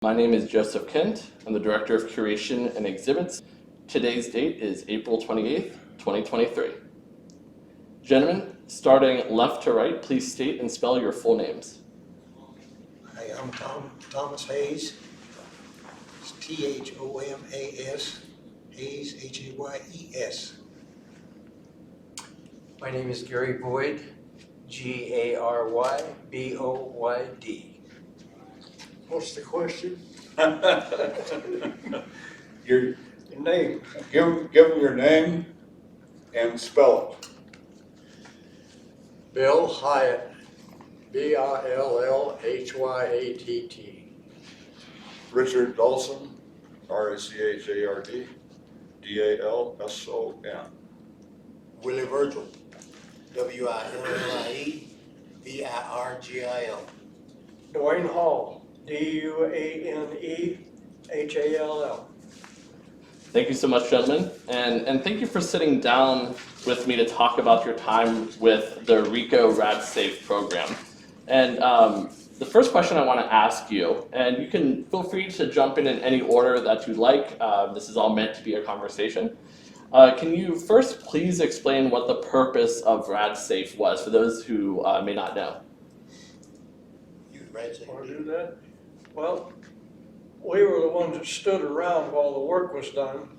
My name is Joseph Kent. I'm the Director of Curation and Exhibits. Today's date is April 28th, 2023. Gentlemen, starting left to right, please state and spell your full names. Hi, I'm Thomas Hayes. It's Thomas, Hayes, Hayes. My name is Gary Boyd, Garyboyd. What's the question? Your Name. give them your name and spell it. Bill Hyatt, Billhyat. Richard Dalson, Rachard, Dalson. Willie Virgil, Willie Virgil. Duane Hall, Duanehall. Thank you so much, gentlemen, and thank you for sitting down with me to talk about your time with the RICO RadSafe program. And the first question I want to ask you, and you can feel free to jump in any order that you'd like. This is all meant to be a conversation. Can you first please explain what the purpose of RadSafe was for those who may not know? Want to do that? Well, we were the ones that stood around while the work was done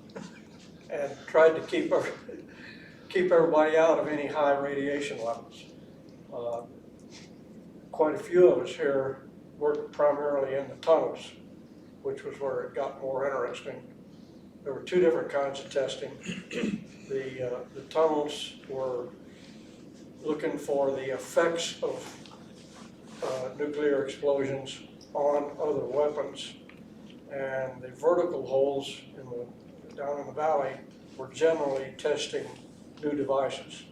and tried to keep everybody out of any high radiation levels. Quite a few of us here worked primarily in the tunnels, which was where it got more interesting. There were two different kinds of testing. The tunnels were looking for the effects of nuclear explosions on other weapons, and the vertical holes down in the valley were generally testing new devices.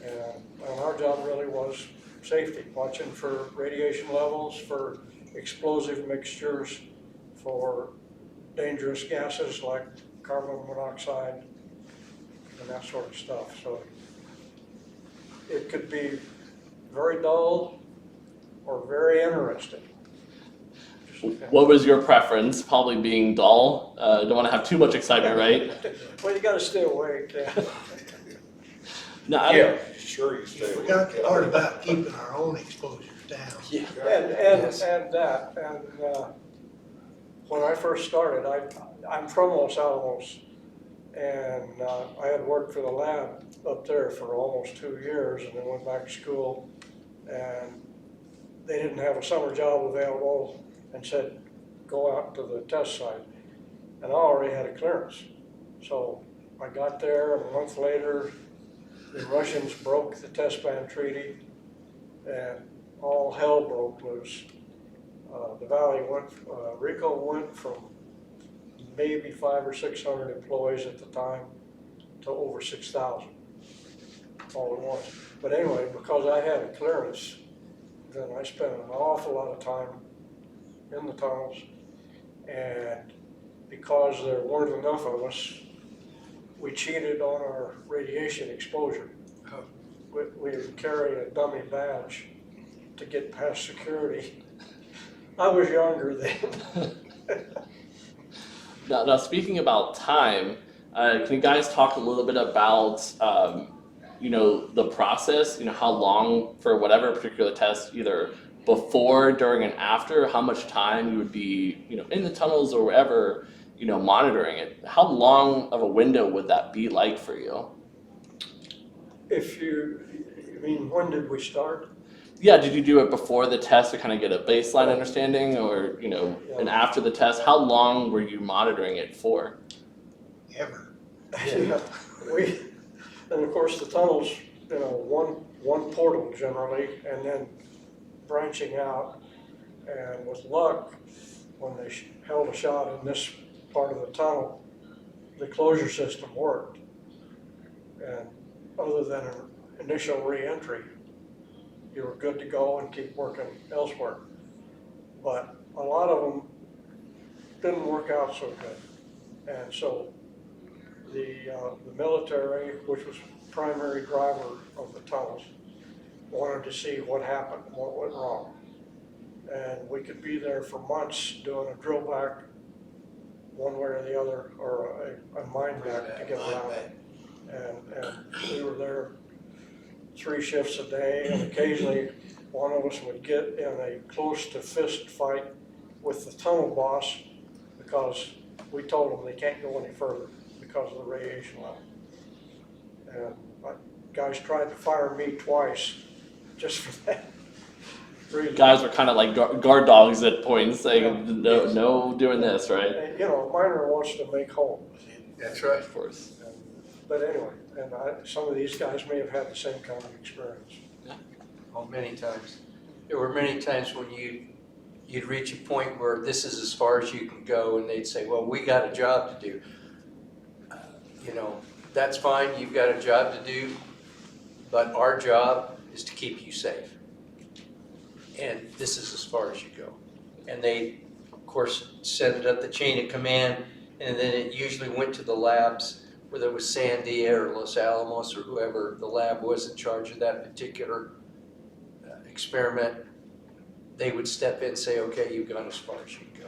And our job really was safety, watching for radiation levels, for explosive mixtures, for dangerous gases like carbon monoxide and that sort of stuff. So it could be very dull or very interesting. What was your preference? Probably being dull. Don't want to have too much excitement, right? Well, you got to stay awake. No, Yeah, sure you stay We awake. forgot the part about keeping our own exposures down. Yeah. And when I first started, I'm from Los Alamos, and I had worked for the lab up there for almost 2 years, and then went back to school, and they didn't have a summer job available and said, go out to the test site. And I already had a clearance. So I got there, and a month later, the Russians broke the test ban treaty, and all hell broke loose. The valley RICO went from maybe 500 or 600 employees at the time to over 6,000 all at once. But anyway, because I had a clearance, then I spent an awful lot of time in the tunnels, and because there weren't enough of us, we cheated on our radiation exposure. We would carry a dummy badge to get past security. I was younger then. Now, speaking about time, can you guys talk a little bit about the process? How long for whatever particular test, either before, during, and after? How much time you would be, in the tunnels or wherever, monitoring it? How long of a window would that be like for you? You mean, when did we start? Yeah, did you do it before the test to kind of get a baseline understanding, or and after the test? How long were you monitoring it for? Ever. Yeah, and of course the tunnels, one portal generally, and then branching out. And with luck, when they held a shot in this part of the tunnel, the closure system worked. And other than an initial re-entry, you were good to go and keep working elsewhere. But a lot of them didn't work out so good. And so the military, which was primary driver of the tunnels, wanted to see what happened, what went wrong. And we could be there for months doing a drill back one way or the other, or a mine back to get around it. And we were there 3 shifts a day, and occasionally one of us would get in a close to fist fight with the tunnel boss because we told them they can't go any further because of the radiation level. And guys tried to fire me twice just for that reason. Guys were kind of like guard dogs at points, saying no doing this, right? And, you know, a miner wants to make home. That's right. Of course. But anyway, and some of these guys may have had the same kind of experience. Oh, many times. There were many times when you'd reach a point where this is as far as you can go, and they'd say, well, we got a job to do. You know, that's fine, you've got a job to do, but our job is to keep you safe. And this is as far as you go. And they, of course, set it up the chain of command, and then it usually went to the labs, whether it was Sandia or Los Alamos or whoever the lab was in charge of that particular experiment. They would step in and say, okay, you've gone as far as you can go.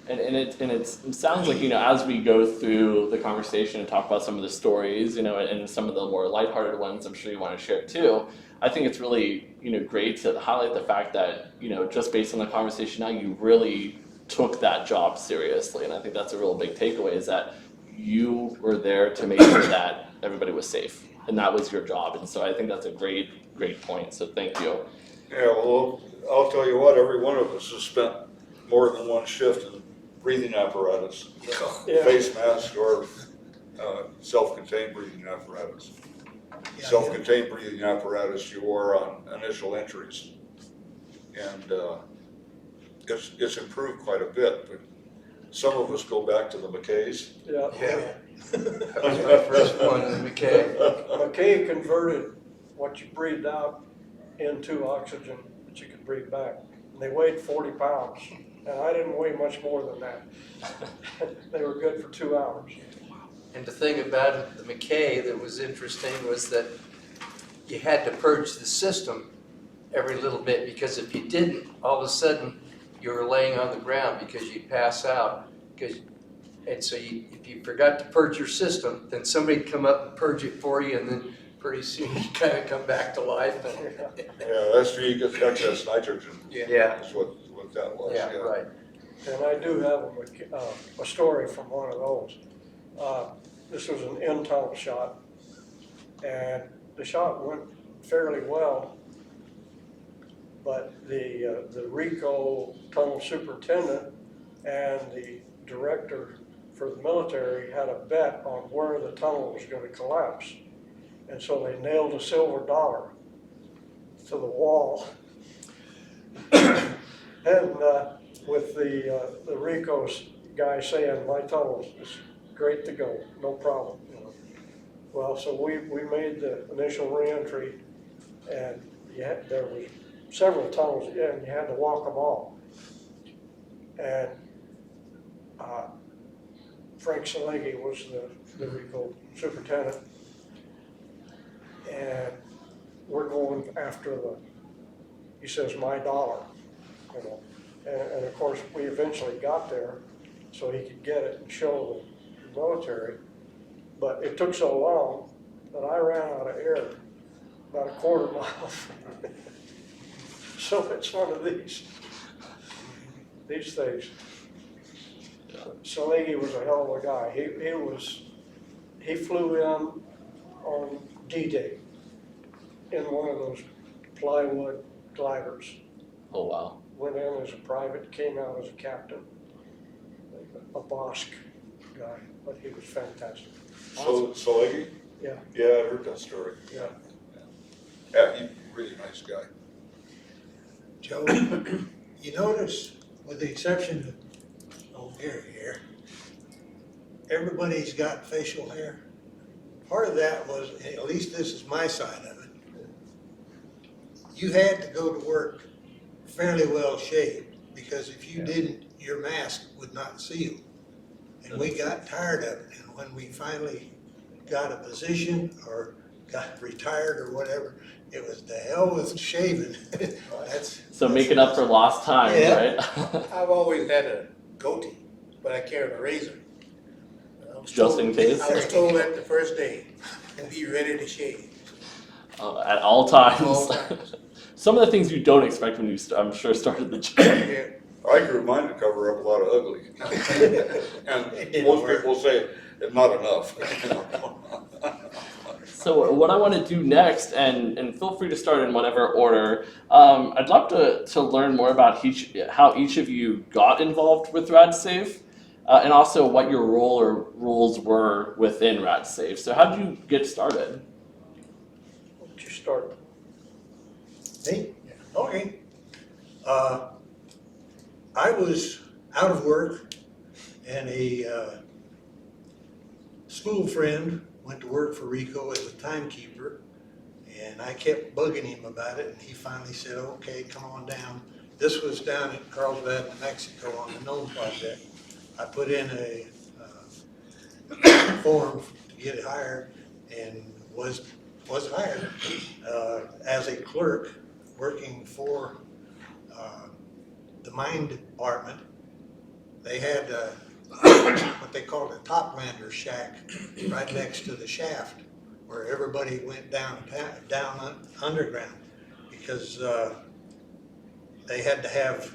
And it sounds like, you know, as we go through the conversation and talk about some of the stories, you know, and some of the more lighthearted ones I'm sure you want to share too, I think it's really, you know, great to highlight the fact that, you know, just based on the conversation now, you really took that job seriously. And I think that's a real big takeaway, is that you were there to make sure that everybody was safe, and that was your job. And so I think that's a great point, so thank you. Yeah, well, I'll tell you what, every one of us has spent more than one shift in breathing apparatus, Yeah. face mask or self-contained breathing apparatus. Yeah, Self-contained breathing apparatus you wore on initial entries. And it's improved quite a bit, but some of us go back to the McKays. Yeah. That was my first one in McKay. McKay converted what you breathed out into oxygen that you could breathe back. And they weighed 40 pounds, and I didn't weigh much more than that. They were good for 2 hours. And the thing about it, the McKay that was interesting was that you had to purge the system every little bit, because if you didn't, all of a sudden you were laying on the ground because you'd pass out. And so if you forgot to purge your system, then somebody'd come up and purge it for you, and then pretty soon you kind of come back to life. Yeah, that's where you get excess nitrogen. Yeah, That's what that was, yeah, right. And I do have a story from one of those. This was an in-tunnel shot, and the shot went fairly well, but the RICO tunnel superintendent and the director for the military had a bet on where the tunnel was going to collapse. And so they nailed a silver dollar to the wall. And with the RICO's guy saying, my tunnel is great to go, no problem. You know. Well, so we made the initial reentry, and there was several tunnels, and you had to walk them all. And Frank Salegi was the RICO superintendent, and we're going after he says, my dollar, you know. And of course, we eventually got there so he could get it and show the military. But it took so long that I ran out of air about a quarter mile. So it's one of these things. Salegi was a hell of a guy. He flew in on D-Day in one of those plywood gliders. Oh wow. Went in as a private, came out as a captain, a Bosch guy, but he was fantastic. So, Salegi? Yeah. Yeah, I heard that story. Yeah. Yeah, he's a really nice guy. Joe, you notice, with the exception of old Gary here, everybody's got facial hair. Part of that was, at least this is my side of it, you had to go to work fairly well shaved, because if you didn't, your mask would not seal. And we got tired of it, and when we finally got a position or got retired or whatever, it was the hell with shaving. So making up for lost time, Yeah. right? I've always had a goatee, but I carried a razor. I was Just told- in case? I was told that the first day, be ready to shave. At all times. All times. Some of the things you don't expect when you, I'm sure, started the gym. Yeah. I grew mine to cover up a lot of ugly. And didn't most work. people say, it's not enough. So what I want to do next, and feel free to start in whatever order, I'd love to learn more about how each of you got involved with RadSafe, and also what your role or roles were within RadSafe. So how did you get started? Why don't you start? Me? Okay. I was out of work, and a school friend went to work for Rico as a timekeeper, and I kept bugging him about it, and he finally said, okay, come on down. This was down in Carlsbad, New Mexico on the Gnome Project. I put in a form to get hired and was hired as a clerk working for the mine department. They had what they called a toplander shack right next to the shaft where everybody went down underground because they had to have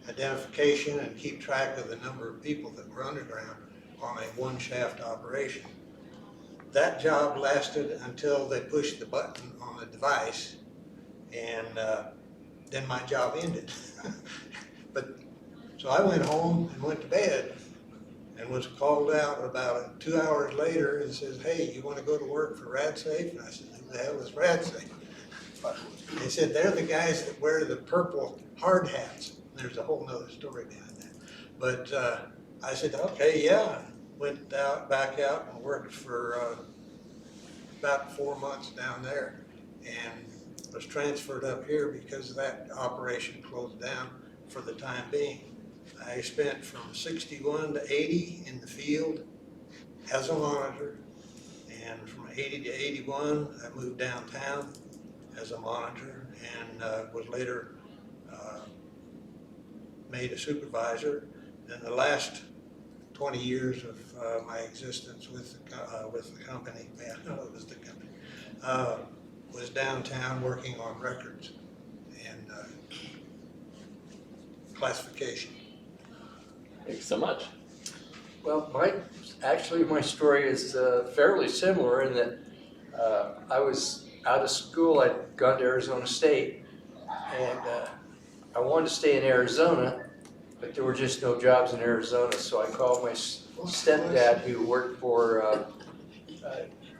identification and keep track of the number of people that were underground on a one shaft operation. That job lasted until they pushed the button on the device, and then my job ended. So I went home and went to bed and was called out about 2 hours later and says, hey, you want to go to work for RadSafe? And I said, who the hell is RadSafe? They said, they're the guys that wear the purple hard hats. There's a whole nother story behind that. But I said, okay, yeah. Went back out and worked for about 4 months down there and was transferred up here because that operation closed down for the time being. I spent from 61 to 80 in the field as a monitor, and from 80 to 81 I moved downtown as a monitor and was later made a supervisor. And the last 20 years of my existence with the company, man, no, it was the company, was downtown working on records and classification. Thanks so much. Well, my story is fairly similar in that I was out of school. I'd gone to Arizona State, and I wanted to stay in Arizona, but there were just no jobs in Arizona. So I called my stepdad, who worked for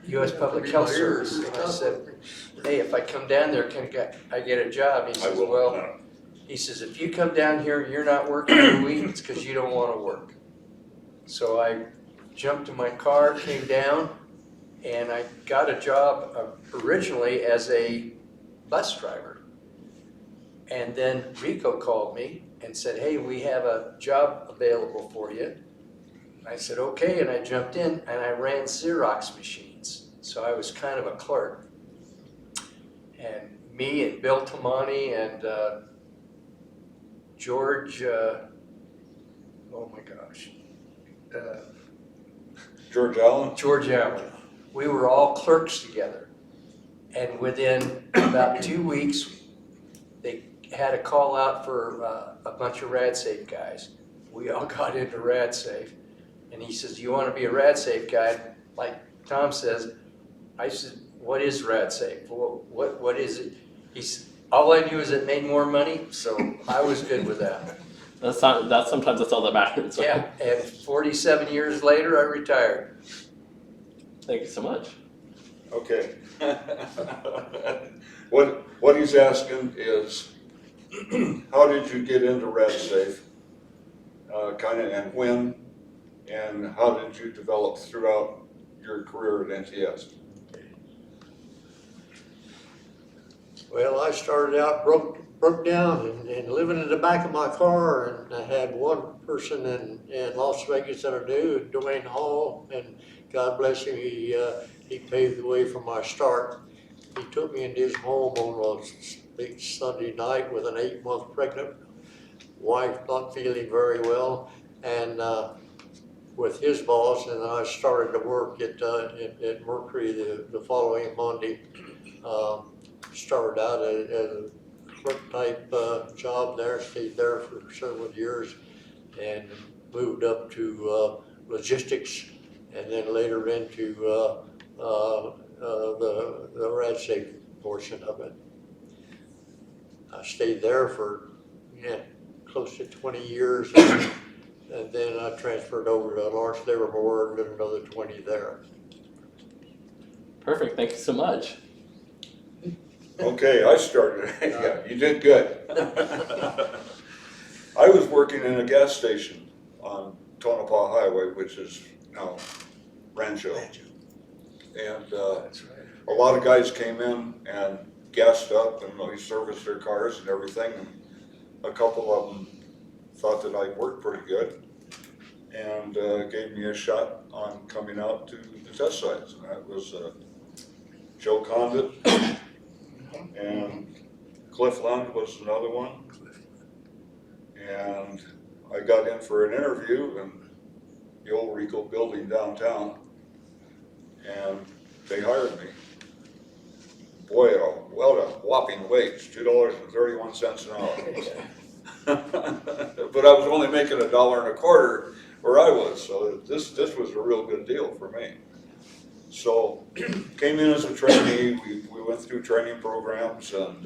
U.S. Public Health Service, and I said, "Hey, if I come down there, can I get a job?" He says, "Well." He says, if you come down here and you're not working for a week, it's because you don't want to work. So I jumped in my car, came down, and I got a job originally as a bus driver. And then Rico called me and said, hey, we have a job available for you. And I said, okay, and I jumped in and I ran Xerox machines. So I was kind of a clerk. And me and Bill Tamani and George, oh my gosh. George Allen? George Allen. We were all clerks together. And within about 2 weeks, they had a call out for a bunch of RadSafe guys. We all got into RadSafe. And he says, you want to be a RadSafe guy? Like Tom says, I said, what is RadSafe? What is it? He said, all I knew is it made more money, so I was good with that. That's sometimes that's all that matters. Right? Yeah, and 47 years later, I retired. Thank you so much. Okay. What he's asking is, how did you get into RadSafe? And when, and how did you develop throughout your career at NTS? Well, I started out broke down and living in the back of my car, and I had one person in Las Vegas that I knew, Duane Hall, and God bless him, he he paved the way for my start. He took me into his home on a big Sunday night with an 8-month pregnant wife, not feeling very well, and with his boss, and then I started to work at Mercury the following Monday. Started out as a clerk type job there, stayed there for several years, and moved up to logistics, and then later into the rad safe portion of it. I stayed there for close to 20 years, and then I transferred over to Lawrence Livermore and did another 20 there. Perfect. Thank you so much. Okay, I started. Yeah, you did good. I was working in a gas station on Tonopah Highway, which is now Rancho. And a lot of guys came in and gassed up, and we serviced their cars and everything. And a couple of them thought that I worked pretty good, and gave me a shot on coming out to the test sites. And that was Joe Condit, and Cliff Lund was another one. And I got in for an interview in the old Rico building downtown, and they hired me. Boy, what a whopping wage, $2.31 an hour. But I was only making $1.25 where I was, so this was a real good deal for me. So came in as a trainee. We went through training programs, and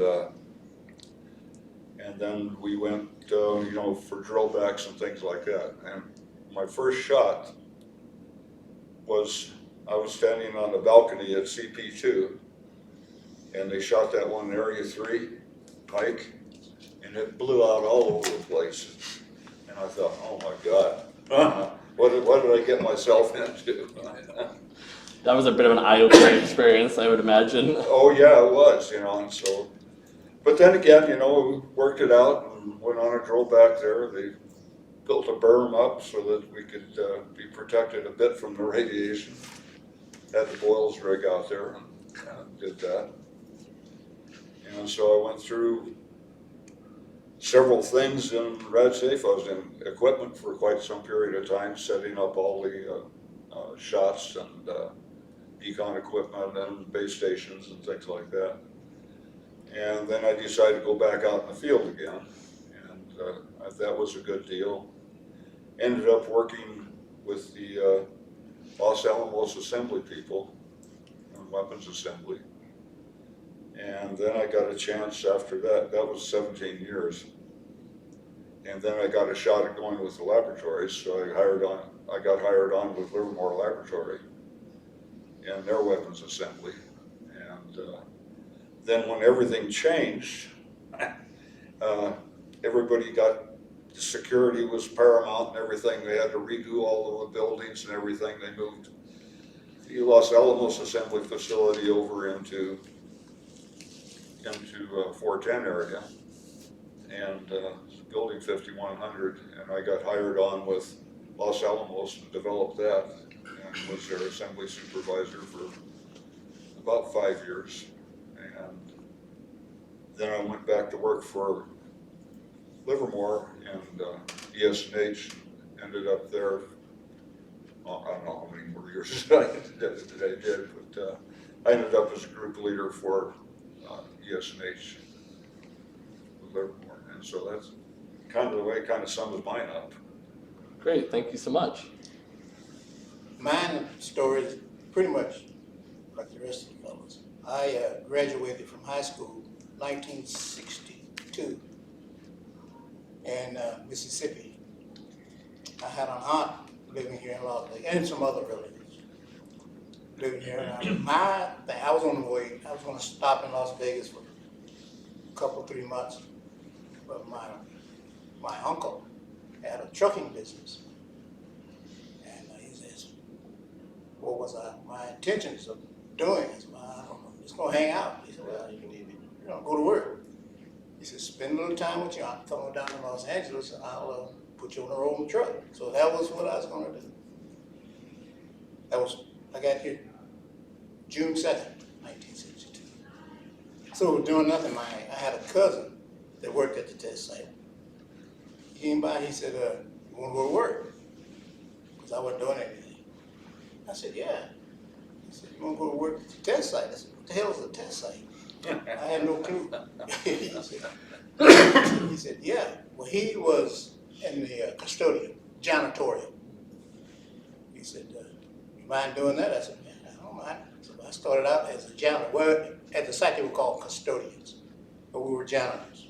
then we went for drill backs and things like that. And my first shot was, I was standing on the balcony at CP2, and they shot that one in Area 3 Pike, and it blew out all over the place. And I thought, oh my God, what did I get myself into? That was a bit of an eye-opening experience, I would imagine. Oh yeah, it was, and so, but then again, we worked it out and went on a drill back there. They built a berm up so that we could be protected a bit from the radiation. Had the boils rig out there and did that. And so I went through several things in RadSafe. I was in equipment for quite some period of time, setting up all the shots and decon equipment and base stations and things like that. And then I decided to go back out in the field again, and that was a good deal. Ended up working with the Los Alamos assembly people on weapons assembly. And then I got a chance after that. That was 17 years. And then I got a shot at going with the laboratories, so I got hired on with Livermore Laboratory and their weapons assembly. And then when everything changed, everybody got, the security was paramount and everything. They had to redo all of the buildings and everything. They moved the Los Alamos assembly facility over into 410 area, and building 5100, and I got hired on with Los Alamos and developed that, and was their assembly supervisor for about 5 years. And then I went back to work for Livermore and ES&H, ended up there, I don't know how many more years I did, but I ended up as a group leader for ES&H with Livermore. And so that's kind of the way it kind of sums mine up. Great, thank you so much. Mine story is pretty much like the rest of the fellows. I graduated from high school 1962 in Mississippi. I had an aunt living here in Las Vegas and some other relatives living here. And I was on the way. I was going to stop in Las Vegas for a couple, 3 months. But my uncle had a trucking business. And he says, what was my intentions of doing? I said, well, I don't know, just going to hang out. He said, well, you need to go to work. He said, spend a little time with your aunt, come down to Los Angeles, and I'll put you on a rolling truck. So that was what I was going to do. I got here June 2nd, 1962. So doing nothing, I had a cousin that worked at the test site. He came by, he said, you wanna go to work? Because I wasn't doing anything. I said, yeah. He said, you wanna go to work at the test site? I said, what the hell is a test site? I had no clue. He said, yeah. Well, he was in the custodian, janitorial. He said, you mind doing that? I said, yeah, I don't mind. So I started out as a janitor. Well, at the site they were called custodians, but we were janitors.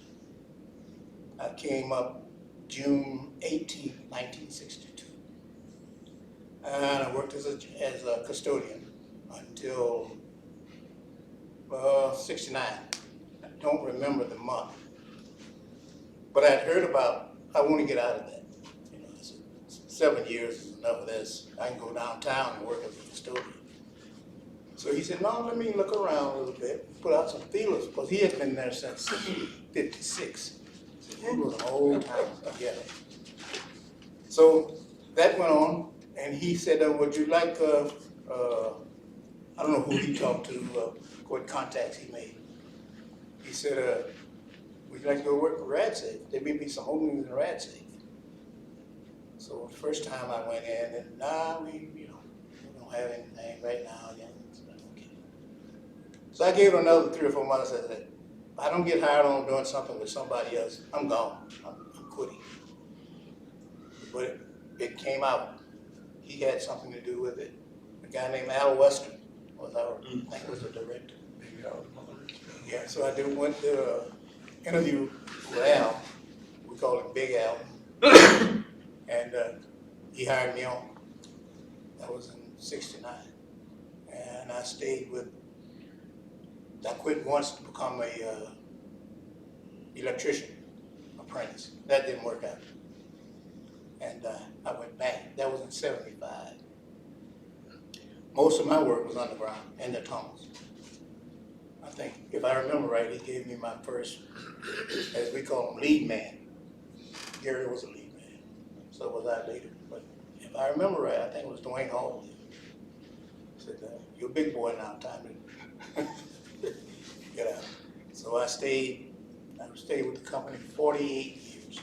I came up June 18, 1962. And I worked as a custodian until 69. I don't remember the month. But I'd heard about, I want to get out of that. You know, I said, 7 years is enough of this. I can go downtown and work as a custodian. So he said, no, let me look around a little bit, put out some feelers, because he had been there since 56. So he was an old time together. So that went on, and he said, would you like, I don't know who he talked to, what contacts he made. He said, would you like to go work for RadSafe? There may be some openings in RadSafe. So the first time I went in, and we don't have anything right now. Yeah. Okay. So I gave it another 3 or 4 months. I said, if I don't get hired on doing something with somebody else, I'm gone. I'm quitting. But it came out. He had something to do with it. A guy named Al Western was I think was the director. Yeah, so I went to interview with Al. We call him Big Al. And he hired me on. That was in 69. And I stayed I quit once to become a electrician apprentice. That didn't work out. And I went back. That was in 75. Most of my work was underground in the tunnels. I think, if I remember right, he gave me my first, as we call him, lead man. Gary was a lead man. So was I later. But if I remember right, I think it was Duane Hall. He said, you're a big boy now, time to get out. So I stayed with the company 48 years.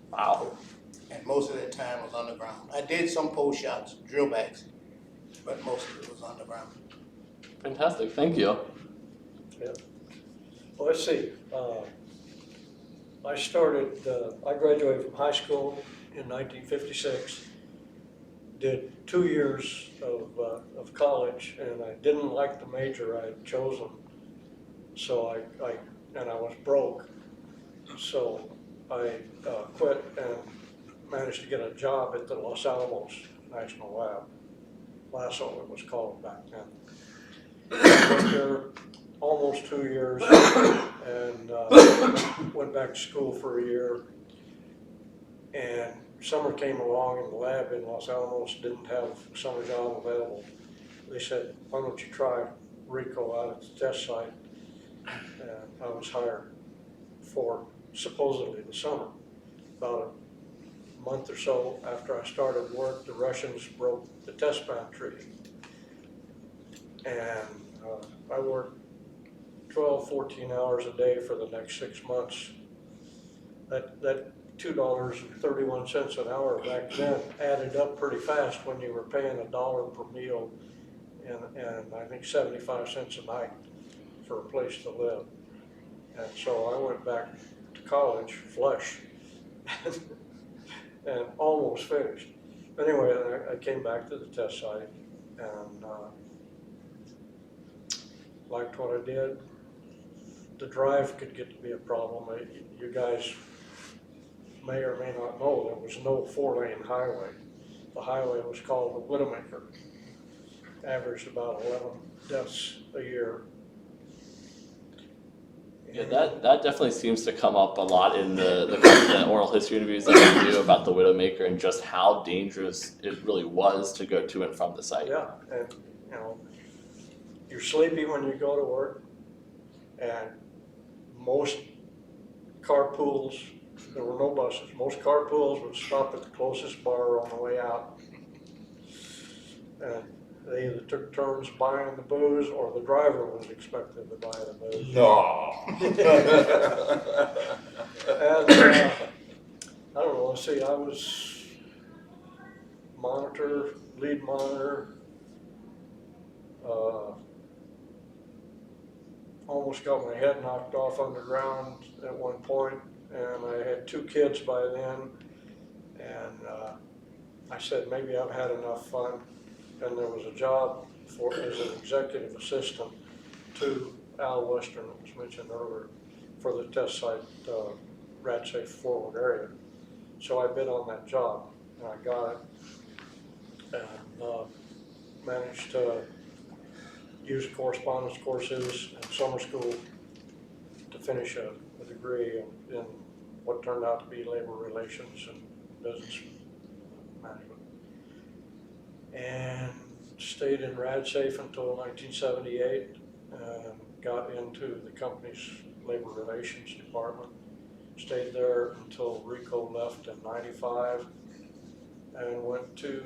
Wow. And most of that time was underground. I did some post shots, drill backs, but most of it was underground. Fantastic, thank you. Yeah. Well, let's see. I graduated from high school in 1956. Did 2 years of college, and I didn't like the major I had chosen. So I was broke. So I quit and managed to get a job at the Los Alamos National Lab. LASO it was called back then. I worked there almost 2 years and went back to school for a year. And summer came along and the lab in Los Alamos didn't have a summer job available. They said, why don't you try RICO out at the test site? And I was hired for supposedly the summer. About a month or so after I started work, the Russians broke the test ban treaty. And I worked 12, 14 hours a day for the next 6 months. That $2.31 an hour back then added up pretty fast when you were paying $1 per meal and I think 75 cents a night for a place to live. And so I went back to college flush and almost finished. Anyway, I came back to the test site and liked what I did. The drive could get to be a problem. You guys may or may not know there was no 4-lane highway. The highway was called the Widowmaker. Averaged about 11 deaths a year. Yeah, that definitely seems to come up a lot in the oral history interviews that we do about the Widowmaker and just how dangerous it really was to go to and from the site. Yeah, and you're sleepy when you go to work, and most carpools, there were no buses, most carpools would stop at the closest bar on the way out. And They either took turns buying the booze or the driver was expected to buy the booze. No. And, I don't know, let's see, I was lead monitor, almost got my head knocked off underground at one point, and I had 2 kids by then, and I said, maybe I've had enough fun, and there was a job as an executive assistant to Al Western that was mentioned earlier for the test site rad-safe forward area. So I bid on that job, and I got it, and managed to use correspondence courses and summer school to finish a degree in what turned out to be labor relations and business management. And stayed in rad-safe until 1978 and got into the company's labor relations department. Stayed there until Rico left in 95 and went to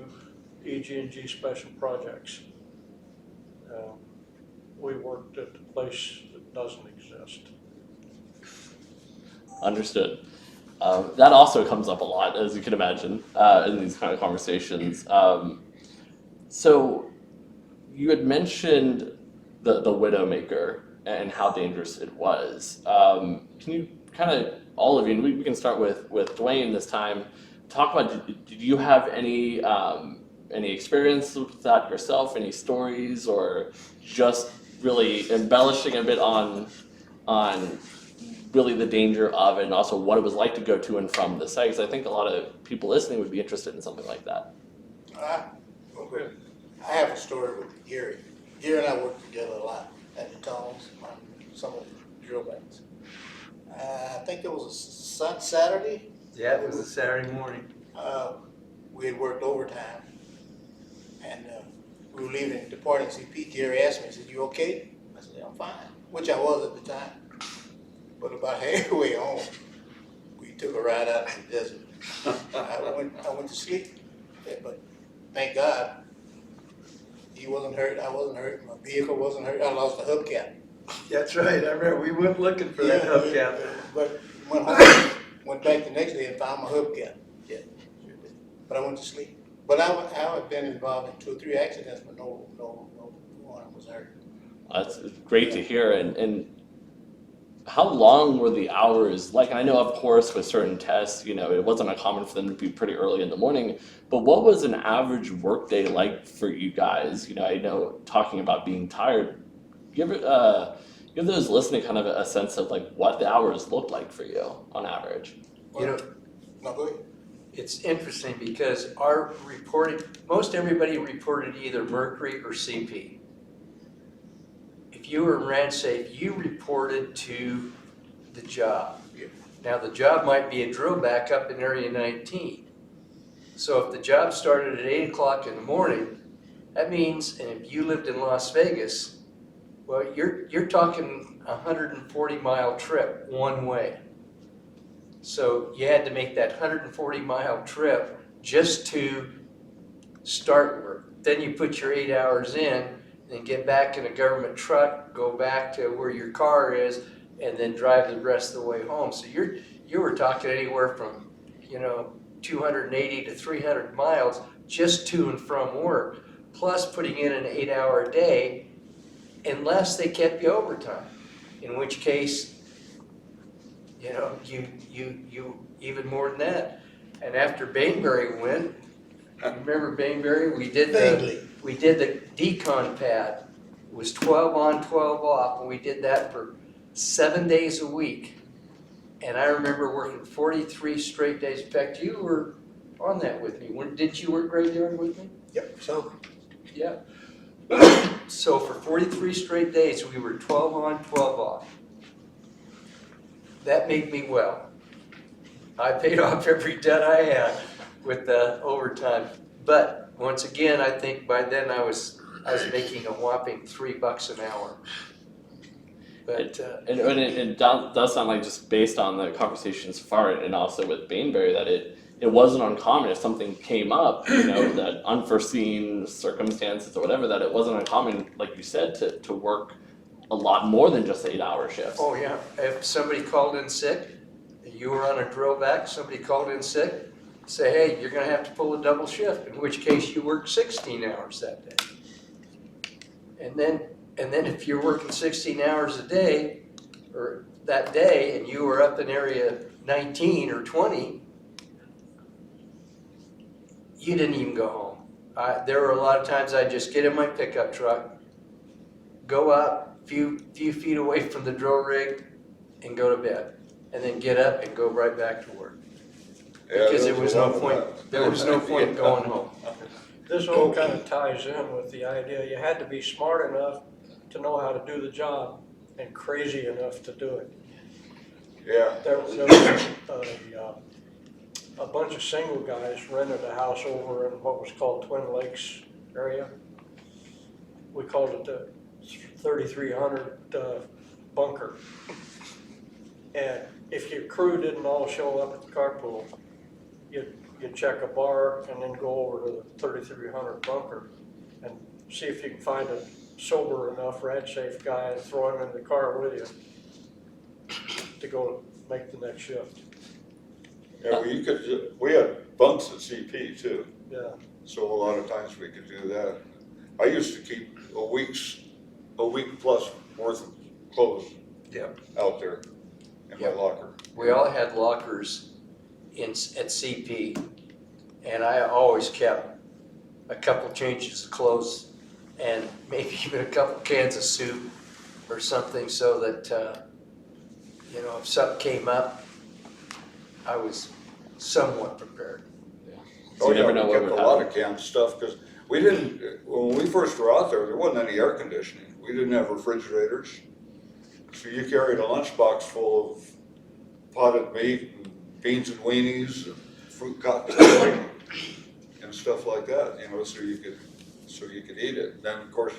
EG&G Special Projects. We worked at a place that doesn't exist. Understood. That also comes up a lot, as you can imagine, in these kind of conversations. So you had mentioned the Widowmaker and how dangerous it was. Can you kind of, all of you, and we can start with Duane this time, talk about, did you have any experience with that yourself, any stories, or just really embellishing a bit on really the danger of it and also what it was like to go to and from the site? Because I think a lot of people listening would be interested in something like that. I have a story with Gary. Gary and I worked together a lot at the tunnels on some of the drill banks. I think it was a Saturday. Yeah, it was a Saturday morning. We had worked overtime, and we were leaving, departing CP. Gary asked me, he said, "You okay?" I said, "I'm fine," which I was at the time. But about halfway home, we took a ride out in the desert. I went to sleep, but thank God, he wasn't hurt, I wasn't hurt, my vehicle wasn't hurt, I lost the hubcap. That's right, I remember, we went looking for that hubcap. But went home, went back the next day and found my hubcap. Yeah, sure did. But I went to sleep. But I had been involved in 2 or 3 accidents, but no one was hurt. That's great to hear. And how long were the hours like? I know, of course, with certain tests, it wasn't uncommon for them to be pretty early in the morning, but what was an average workday like for you guys? I know, talking about being tired, give those listening kind of a sense of like what the hours looked like for you on average. No, go ahead. It's interesting because most everybody reported either Mercury or CP. If you were in rad-safe, you reported to the job. Now the job might be a drill back up in Area 19. So if the job started at 8 o'clock in the morning, that means, and if you lived in Las Vegas, well, you're talking a 140-mile trip one way. So you had to make that 140-mile trip just to start work. Then you put your 8 hours in, and get back in a government truck, go back to where your car is, and then drive the rest of the way home. So you were talking anywhere from 280 to 300 miles just to and from work, plus putting in an 8-hour day, unless they kept you overtime. In which case, you even more than that. And after Bainbury went, remember Bainbury? We did the decon pad. It was 12 on, 12 off, and we did that for 7 days a week. And I remember working 43 straight days. In fact, you were on that with me. Didn't you work graveyard with me? Yep, so. Yeah. So for 43 straight days, we were 12 on, 12 off. That made me well. I paid off every debt I had with the overtime. But once again, I think by then I was making a whopping $3 an hour. But and it does sound like, just based on the conversation so far, and also with Bainbury, that it it wasn't uncommon if something came up, that unforeseen circumstances or whatever, that it wasn't uncommon, like you said, to work a lot more than just 8-hour shifts. Oh, yeah, if somebody called in sick, you were on a drill back, somebody called in sick, say, hey, you're gonna have to pull a double shift, in which case you work 16 hours that day. And then if you're working 16 hours a day, or that day, and you were up in area 19 or 20, you didn't even go home. There were a lot of times I'd just get in my pickup truck, go out few feet away from the drill rig and go to bed, and then get up and go right back to work. Because there was no point going home. This all kind of ties in with the idea you had to be smart enough to know how to do the job and crazy enough to do it. Yeah. There was a bunch of single guys rented a house over in what was called Twin Lakes area. We called it the 3300 bunker. And if your crew didn't all show up at the carpool, you'd check a bar and then go over to the 3300 bunker and see if you can find a sober enough rad-safe guy and throw him in the car with you to go make the next shift. Yeah, we had bunks at CP too, Yeah. so a lot of times we could do that. I used to keep a week plus worth of clothes out there in my locker. We all had lockers at CP, and I always kept a couple changes of clothes and maybe even a couple cans of soup or something, so that if something came up, I was somewhat prepared. So you never know we what kept would a lot happen. of camp stuff because we didn't. When we first were out there wasn't any air conditioning. We didn't have refrigerators, so you carried a lunchbox full of potted meat and beans and weenies and fruit cocktails and stuff like that. So you could eat it. And then of course,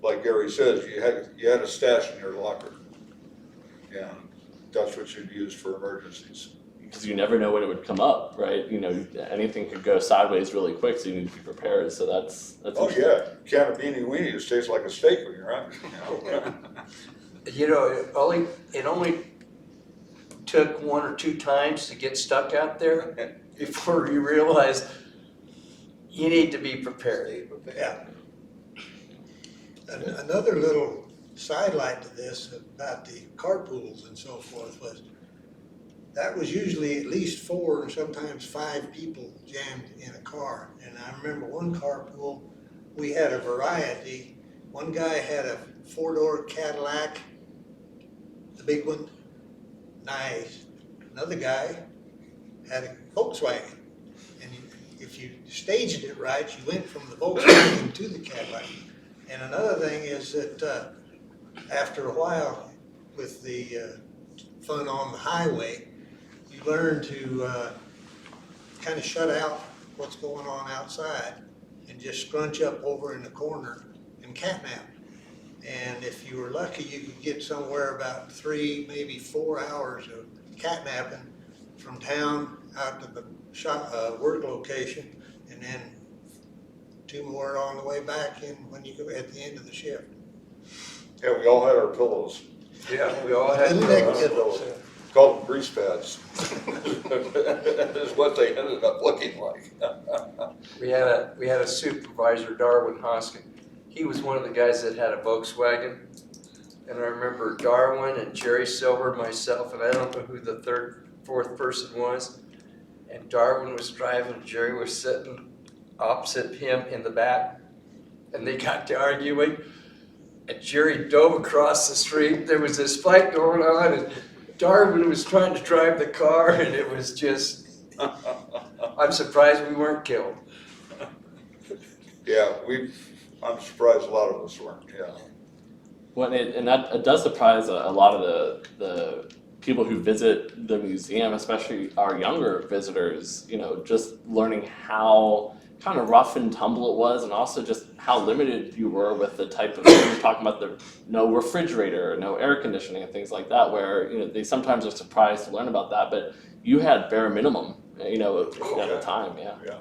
like Gary says, you had a stash in your locker. Yeah, that's what you'd use for emergencies. Because you never know when it would come up, right? Anything could go sideways really quick, so you need to be prepared. So that's Oh yeah, can of beanie weenies tastes like a steak when you're hungry. It only took 1 or 2 times to get stuck out there before you realized you need to be prepared. Yeah. Another little sidelight to this about the carpools and so forth was that was usually at least 4 and sometimes 5 people jammed in a car. And I remember one carpool, we had a variety. One guy had a 4-door Cadillac, the big one, nice. Another guy had a Volkswagen. And if you staged it right, you went from the Volkswagen to the Cadillac. And another thing is that after a while, with the fun on the highway, you learn to kind of shut out what's going on outside and just scrunch up over in the corner and catnap. And if you were lucky, you could get somewhere about 3, maybe 4 hours of catnapping from town out to the work location, and then 2 more on the way back in when you go at the end of the shift. Yeah, we all had our pillows. Yeah, we all had Little neck pillows. Called them grease pads. Is what they ended up looking like. We had a supervisor, Darwin Hoskin. He was one of the guys that had a Volkswagen. And I remember Darwin and Jerry Silver, myself, and I don't know who the 3rd, 4th person was. And Darwin was driving, Jerry was sitting opposite him in the back. And they got to arguing. And Jerry dove across the street. There was this fight going on, and Darwin was trying to drive the car, and it was just, I'm surprised we weren't killed. Yeah, I'm surprised a lot of us weren't, yeah. It does surprise a lot of the people who visit the museum, especially our younger visitors, just learning how kind of rough and tumble it was, and also just how limited you were with the type of, you're talking about the no refrigerator, no air conditioning and things like that, where they sometimes are surprised to learn about that, but you had bare minimum you know, at the time, yeah. Yeah.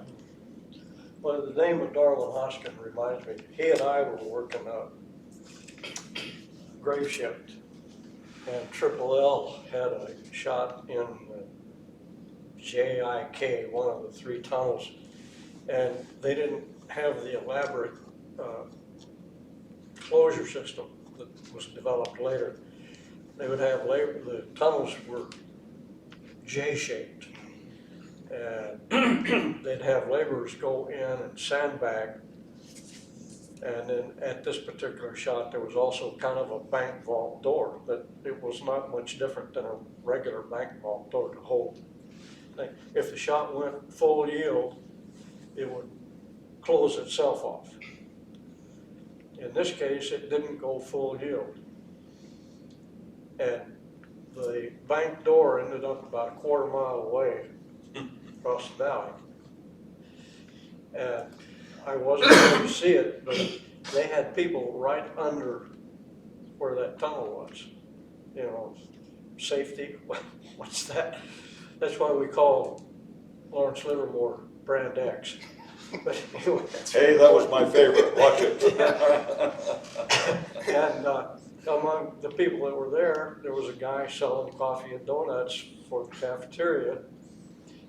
Well, the name of Darwin Hoskin reminds me, he and I were working a grave shift, and Triple L had a shot in JIK, one of the 3 tunnels, and they didn't have the elaborate closure system that was developed later. They would have the tunnels were J-shaped, and they'd have laborers go in and sandbag. And then at this particular shot, there was also kind of a bank vault door that it was not much different than a regular bank vault door to hold. If the shot went full yield, it would close itself off. In this case, it didn't go full yield. And the bank door ended up about a quarter mile away across the valley. And I wasn't able to see it, but they had people right under where that tunnel was. You know, safety, what's that? That's why we call Lawrence Livermore Brand X. But anyway. Hey, that was my favorite, watch it. And among the people that were there was a guy selling coffee and donuts for the cafeteria.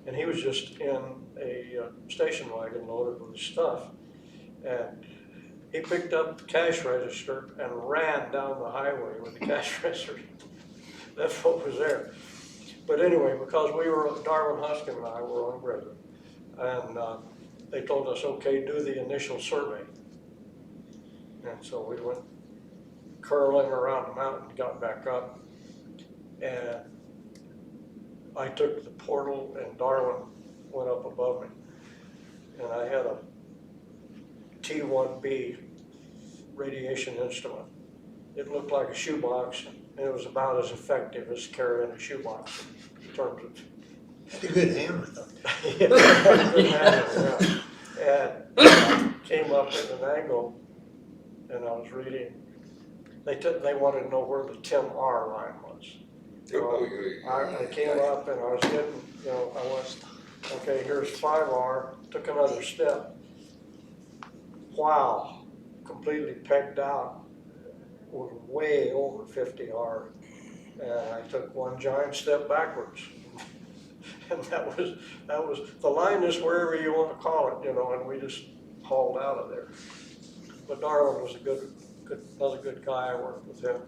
And he was just in a station wagon loaded with his stuff. And he picked up the cash register and ran down the highway with the cash register. That's what was there. But anyway, because Darwin Hoskin and I were on brethren, and they told us, okay, do the initial survey. And so we went curling around the mountain, got back up, and I took the portal and Darwin went up above me. And I had a T1B radiation instrument. It looked like a shoebox, and it was about as effective as carrying a shoebox in terms of. That's a good hammer though. And I came up at an angle, and I was reading. They wanted to know where the Tim R line was. So I came up and I was getting, I went, okay, here's 5R, took another step. Wow, completely pegged out, was way over 50R. And I took one giant step backwards. And that was, the line is wherever you want to call it, and we just hauled out of there. But Darwin was another good guy. I worked with him.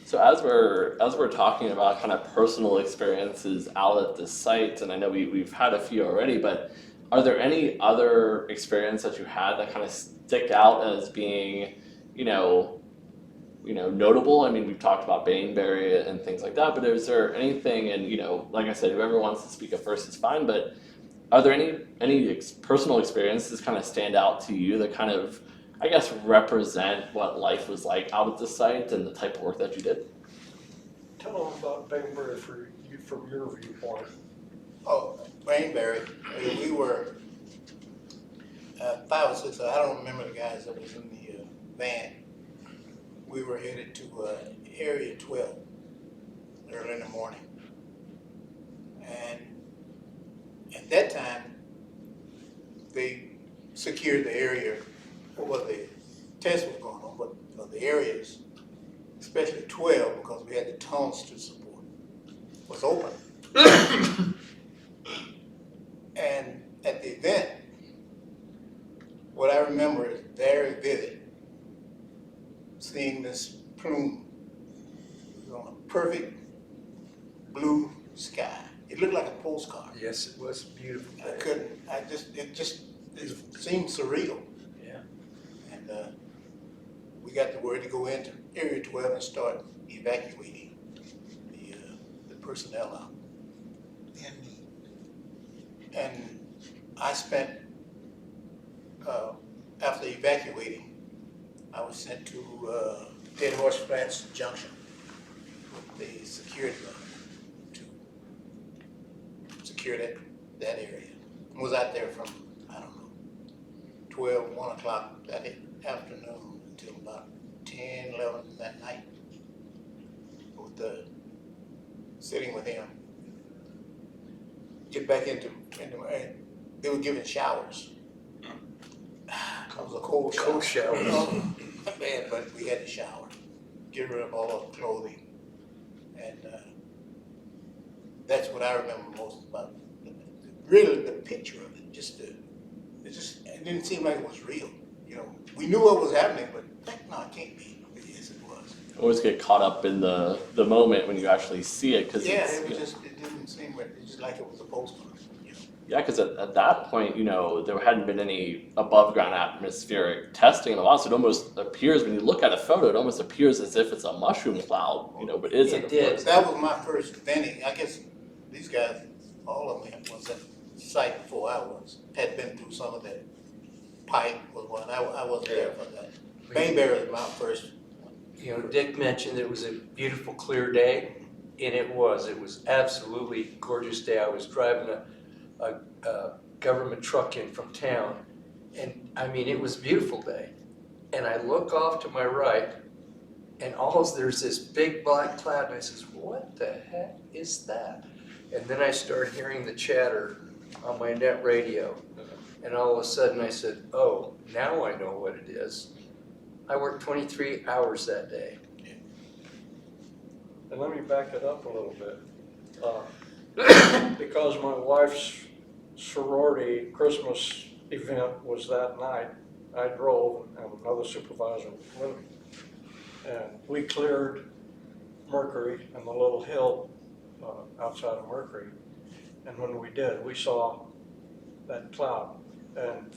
So as we're talking about kind of personal experiences out at the site, and I know we've had a few already, but are there any other experience that you had that kind of stick out as being, notable? I mean, we've talked about Bainbury and things like that, but is there anything, and like I said, whoever wants to speak up first is fine, but are there any personal experiences kind of stand out to you that kind of, I guess, represent what life was like out at the site and the type of work that you did? Tell them about Bainbury from your viewpoint. Oh, Bainbury, we were 5 or 6, I don't remember the guys that was in the van. We were headed to Area 12 early in the morning. And at that time, they secured the area where the test was going on, but the areas, especially 12, because we had the tunnels to support, was open. And at the event, what I remember is very vivid, seeing this plume on a perfect blue sky. It looked like a postcard. Yes, it was beautiful. It seemed surreal. Yeah. And we got the word to go into Area 12 and start evacuating the personnel out. And I spent, after evacuating, I was sent to Dead Horse Flats Junction with the security guard to secure that area. I was out there from, 1 o'clock that afternoon until about 10, 11 that night, sitting with him. get back into and they were giving showers. It was a cold shower. Cold shower. Oh, man, but we had to shower, get rid of all our clothing. And that's what I remember most about really the picture of it. It didn't seem like it was real. You know, we knew what was happening, but no, it can't be. Yes, it was. Always get caught up in the moment when you actually see it, because Yeah, it didn't seem just like it was a postcard. You know? yeah, because at that point, you know, there hadn't been any above ground atmospheric testing in a while, so it almost appears, when you look at a photo, it almost appears as if it's a mushroom cloud, you know, but isn't. It of did. course. That was my first thing. I guess these guys, all of them, was at the site before I was, had been through some of that. Pipe was one. I wasn't there for that. Bayberry was my first. You know, Dick mentioned it was a beautiful, clear day, and it was. It was absolutely gorgeous day. I was driving a government truck in from town, and I mean, it was a beautiful day. And I look off to my right, and there's this big black cloud, and I says, "What the heck is that?" And then I start hearing the chatter on my net radio. And all of a sudden I said, oh, now I know what it is. I worked 23 hours that day. And let me back it up a little bit. Because my wife's sorority Christmas event was that night, I drove and another supervisor was with me. And we cleared Mercury and the little hill outside of Mercury. And when we did, we saw that cloud. And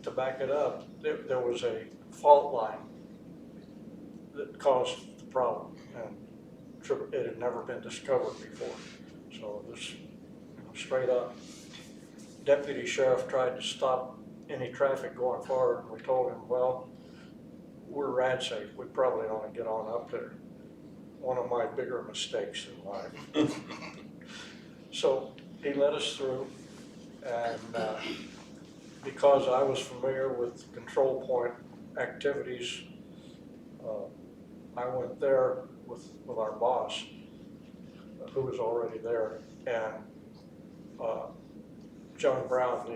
to back it up, there was a fault line that caused the problem, and it had never been discovered before. So this, straight up, deputy sheriff tried to stop any traffic going forward, and we told him, well, we're rad safe. We probably ought to get on up there. One of my bigger mistakes in life. So he let us through, and because I was familiar with control point activities, I went there with our boss, who was already there, and John Brown,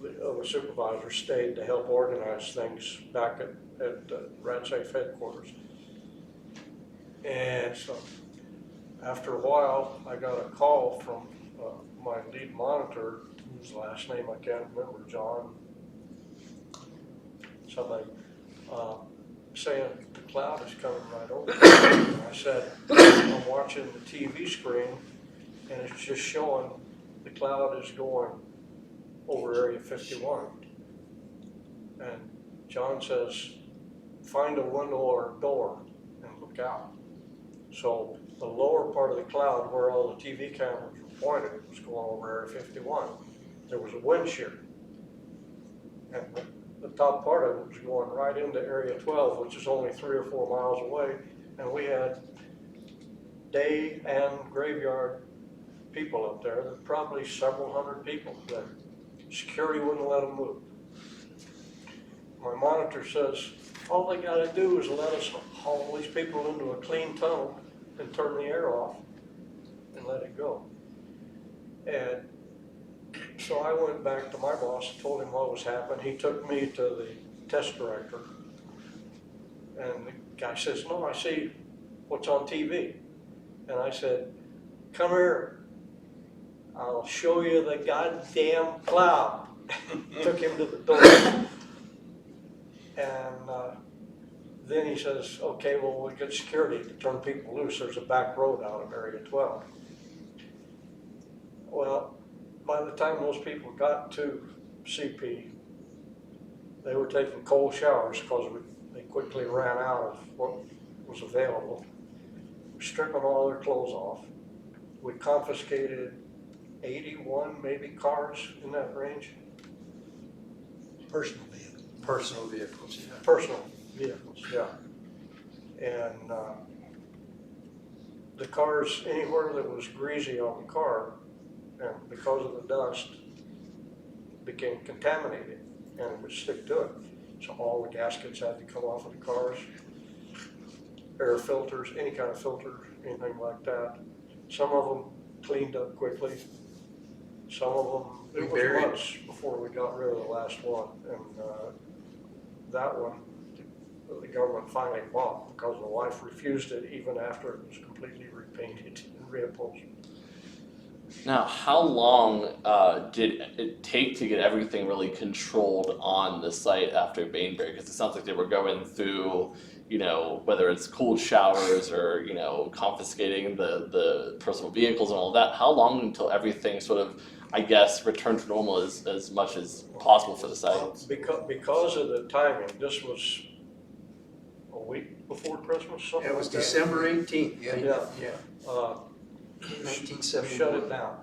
the other supervisor, stayed to help organize things back at RadSafe headquarters. And so after a while, I got a call from my lead monitor, whose last name I can't remember, John, somebody, saying the cloud is coming right over. And I said, I'm watching the TV screen and it's just showing the cloud is going over Area 51. And John says, find a window or a door and look out. So the lower part of the cloud where all the TV cameras were pointed was going over Area 51. There was a wind shear. And the top part of it was going right into Area 12, which is only 3 or 4 miles away. And we had day and graveyard people up there, probably several hundred people that security wouldn't let them move. My monitor says, all they gotta do is let us haul these people into a clean tunnel and turn the air off and let it go. And so I went back to my boss and told him what was happening. He took me to the test director. And the guy says, no, I see what's on TV. And I said, come here, I'll show you the goddamn cloud. Took him to the door. And then he says, okay, well, we get security to turn people loose. There's a back road out of Area 12. Well, by the time those people got to CP, they were taking cold showers because they quickly ran out of what was available. Stripping all their clothes off. We confiscated 81 maybe cars in that range. Personal vehicle. Personal vehicles, yeah. Personal vehicles, yeah. And the cars, anywhere that was greasy on the car, and because of the dust, became contaminated and it would stick to it. So all the gaskets had to come off of the cars, air filters, any kind of filter, anything like that. Some of them cleaned up quickly. Some of them, We it was buried. months before we got rid of the last one, and, that one, the government finally bought, because the wife refused it even after it was completely repainted and reupholstered. Now, how long did it take to get everything really controlled on the site after Bainbury? Because it sounds like they were going through, you know, whether it's cold showers or, you know, confiscating the personal vehicles and all of that. How long until everything sort of, I guess, returned to normal as much as possible for the site? Because of the timing, this was a week before Christmas, something It was like that. December 18th. Yeah. Yeah, Uh, 1971. shut it down.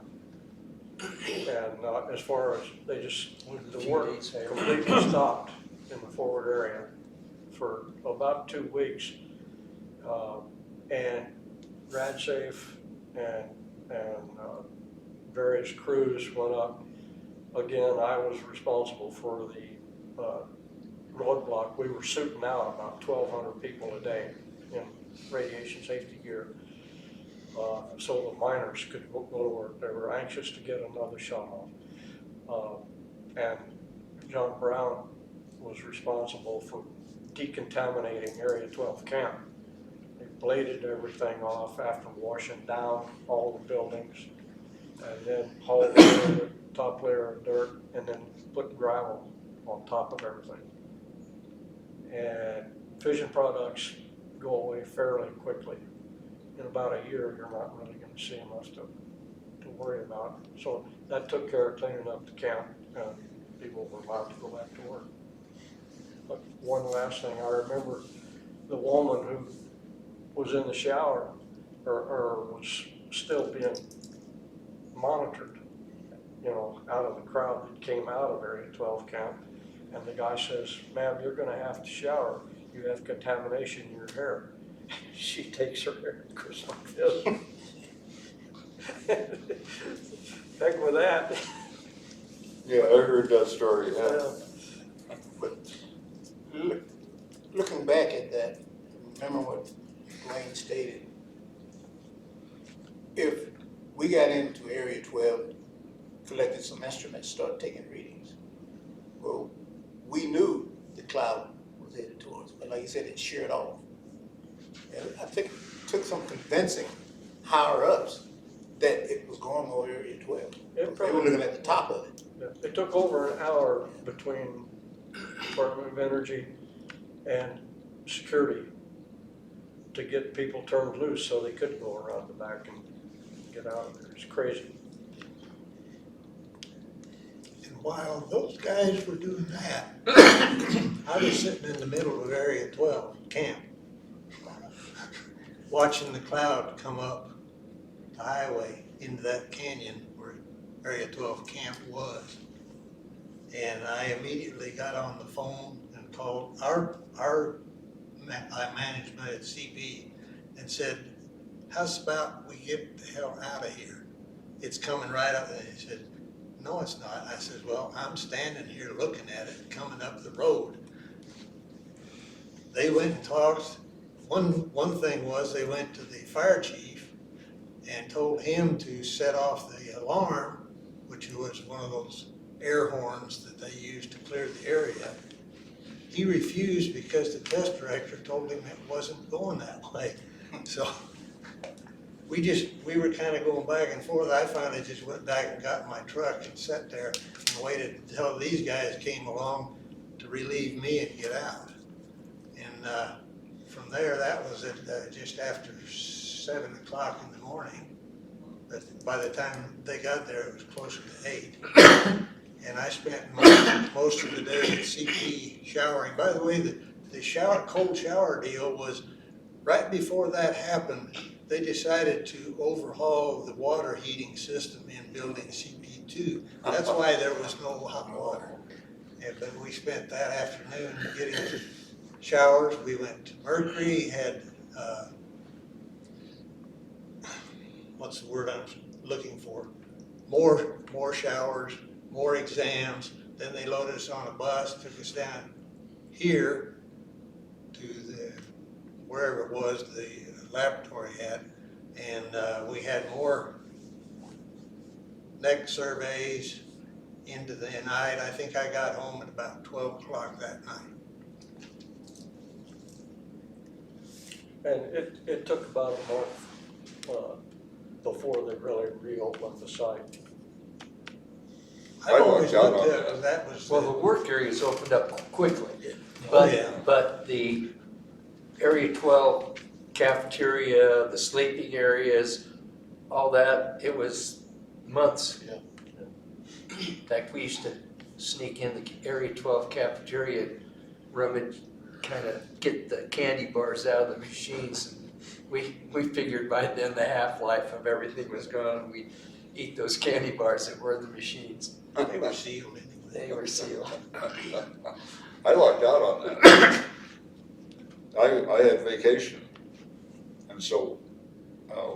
And as far as, they just, the Few work days later. completely stopped in the forward area for about 2 weeks. And RadSafe and various crews went up. Again, I was responsible for the roadblock. We were suiting out about 1,200 people a day in radiation safety gear. So the miners could go to work. They were anxious to get another shot off. And John Brown was responsible for decontaminating Area 12 camp. They bladed everything off after washing down all the buildings, and then hauled away the top layer of dirt, and then put gravel on top of everything. And fission products go away fairly quickly. In about a year, you're not really going to see enough to worry about. So that took care of cleaning up the camp, and people were allowed to go back to work. But one last thing, I remember the woman who was in the shower or was still being monitored, you know, out of the crowd that came out of Area 12 camp. And the guy says, "Ma'am, you're going to have to shower. You have contamination in your hair." She takes her hair and goes like this. Heck with that. Yeah, I heard that story, yeah. Yeah. But looking back at that, remember what Duane stated. If we got into Area 12, collected some instruments, started taking readings, well, we knew the cloud was headed towards, but like you said, it sheared off. And I think it took some convincing higher ups that it was going over Area 12. They were looking at the top of it. Yeah, it took over an hour between Department of Energy and security to get people turned loose so they could go around the back and get out of there. It's crazy. And while those guys were doing that, I was sitting in the middle of Area 12 camp, watching the cloud come up the highway into that canyon where Area 12 camp was. And I immediately got on the phone and called our management at CP and said, "How's about we get the hell out of here? It's coming right up." And he said, "No, it's not." I said, "Well, I'm standing here looking at it coming up the road." They went and talked. One thing was they went to the fire chief and told him to set off the alarm, which was one of those air horns that they used to clear the area. He refused because the test director told him it wasn't going that way. So we were kind of going back and forth. I finally just went back and got in my truck and sat there and waited until these guys came along to relieve me and get out. And from there, that was at just after 7 o'clock in the morning. But by the time they got there, it was closer to 8. And I spent most of the day at CP showering. By the way, the cold shower deal was right before that happened. They decided to overhaul the water heating system in building CP2. That's why there was no hot water. But we spent that afternoon getting showers. We went to Mercury, had, what's the word I'm looking for? More showers, more exams. Then they loaded us on a bus, took us down here to wherever it was the laboratory had, and we had more neck surveys into the night. I think I got home at about 12 o'clock that night. And it took about a month, before they really reopened the site. I've always lucked out looked on at that. Well, that was, the work areas opened up quickly. oh yeah, But the Area 12 cafeteria, the sleeping areas, all that, it was months. Yeah. In fact, we used to sneak in the Area 12 cafeteria room and kind of get the candy bars out of the machines. We figured by then the half-life of everything was gone, and we'd eat those candy bars that were in the machines. they were sealed anyway. They were sealed. I lucked out on that. I had vacation, and so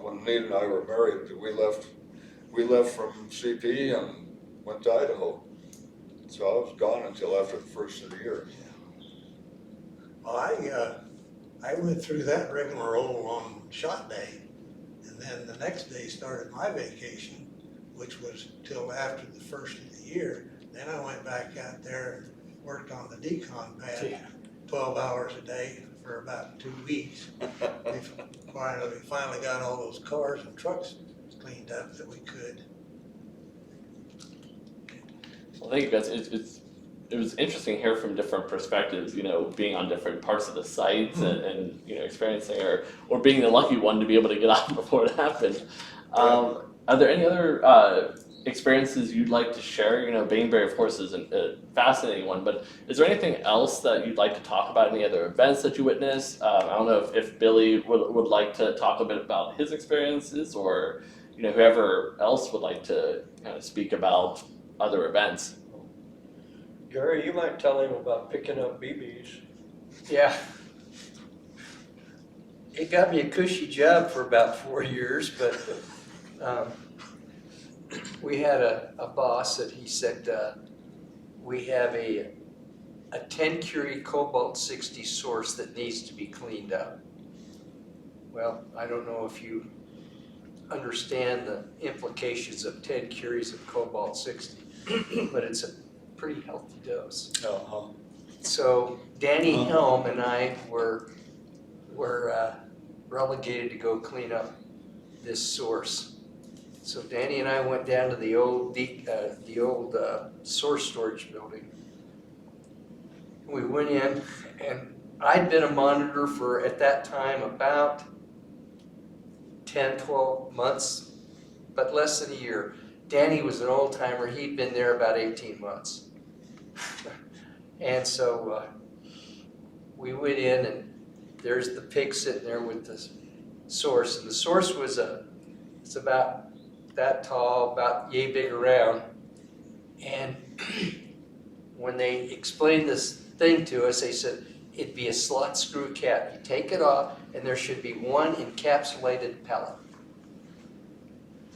when Nate and I were married, we left from CP and went to Idaho. So I was gone until after the first of the year. Well, I went through that rigmarole on shot day, and then the next day started my vacation, which was till after the first of the year. Then I went back out there and worked on the decon pad 12 hours a day for about 2 weeks. We finally got all those cars and trucks cleaned up that we could. Well, thank you guys. It was interesting to hear from different perspectives, being on different parts of the sites and experiencing or being the lucky one to be able to get out before it happened. Are there any other experiences you'd like to share? Bainbury, of course, is a fascinating one, but is there anything else that you'd like to talk about? Any other events that you witnessed? I don't know if Billy would like to talk a bit about his experiences, or whoever else would like to kind of speak about other events. Gary, you might tell him about picking up BBs. Yeah. It got me a cushy job for about 4 years, but we had a boss that he said, we have a 10 curie cobalt 60 source that needs to be cleaned up. Well, I don't know if you understand the implications of 10 curies of cobalt 60, but it's a pretty healthy dose. Uh-huh. So Danny Helm and I were relegated to go clean up this source. So Danny and I went down to the old source storage building. We went in, and I'd been a monitor for, at that time, about 10, 12 months, but less than a year. Danny was an old timer. He'd been there about 18 months. And so we went in, and there's the pig sitting there with the source. And the source it's about that tall, about yay big around. And when they explained this thing to us, they said it'd be a slot screw cap. You take it off, and there should be one encapsulated pellet.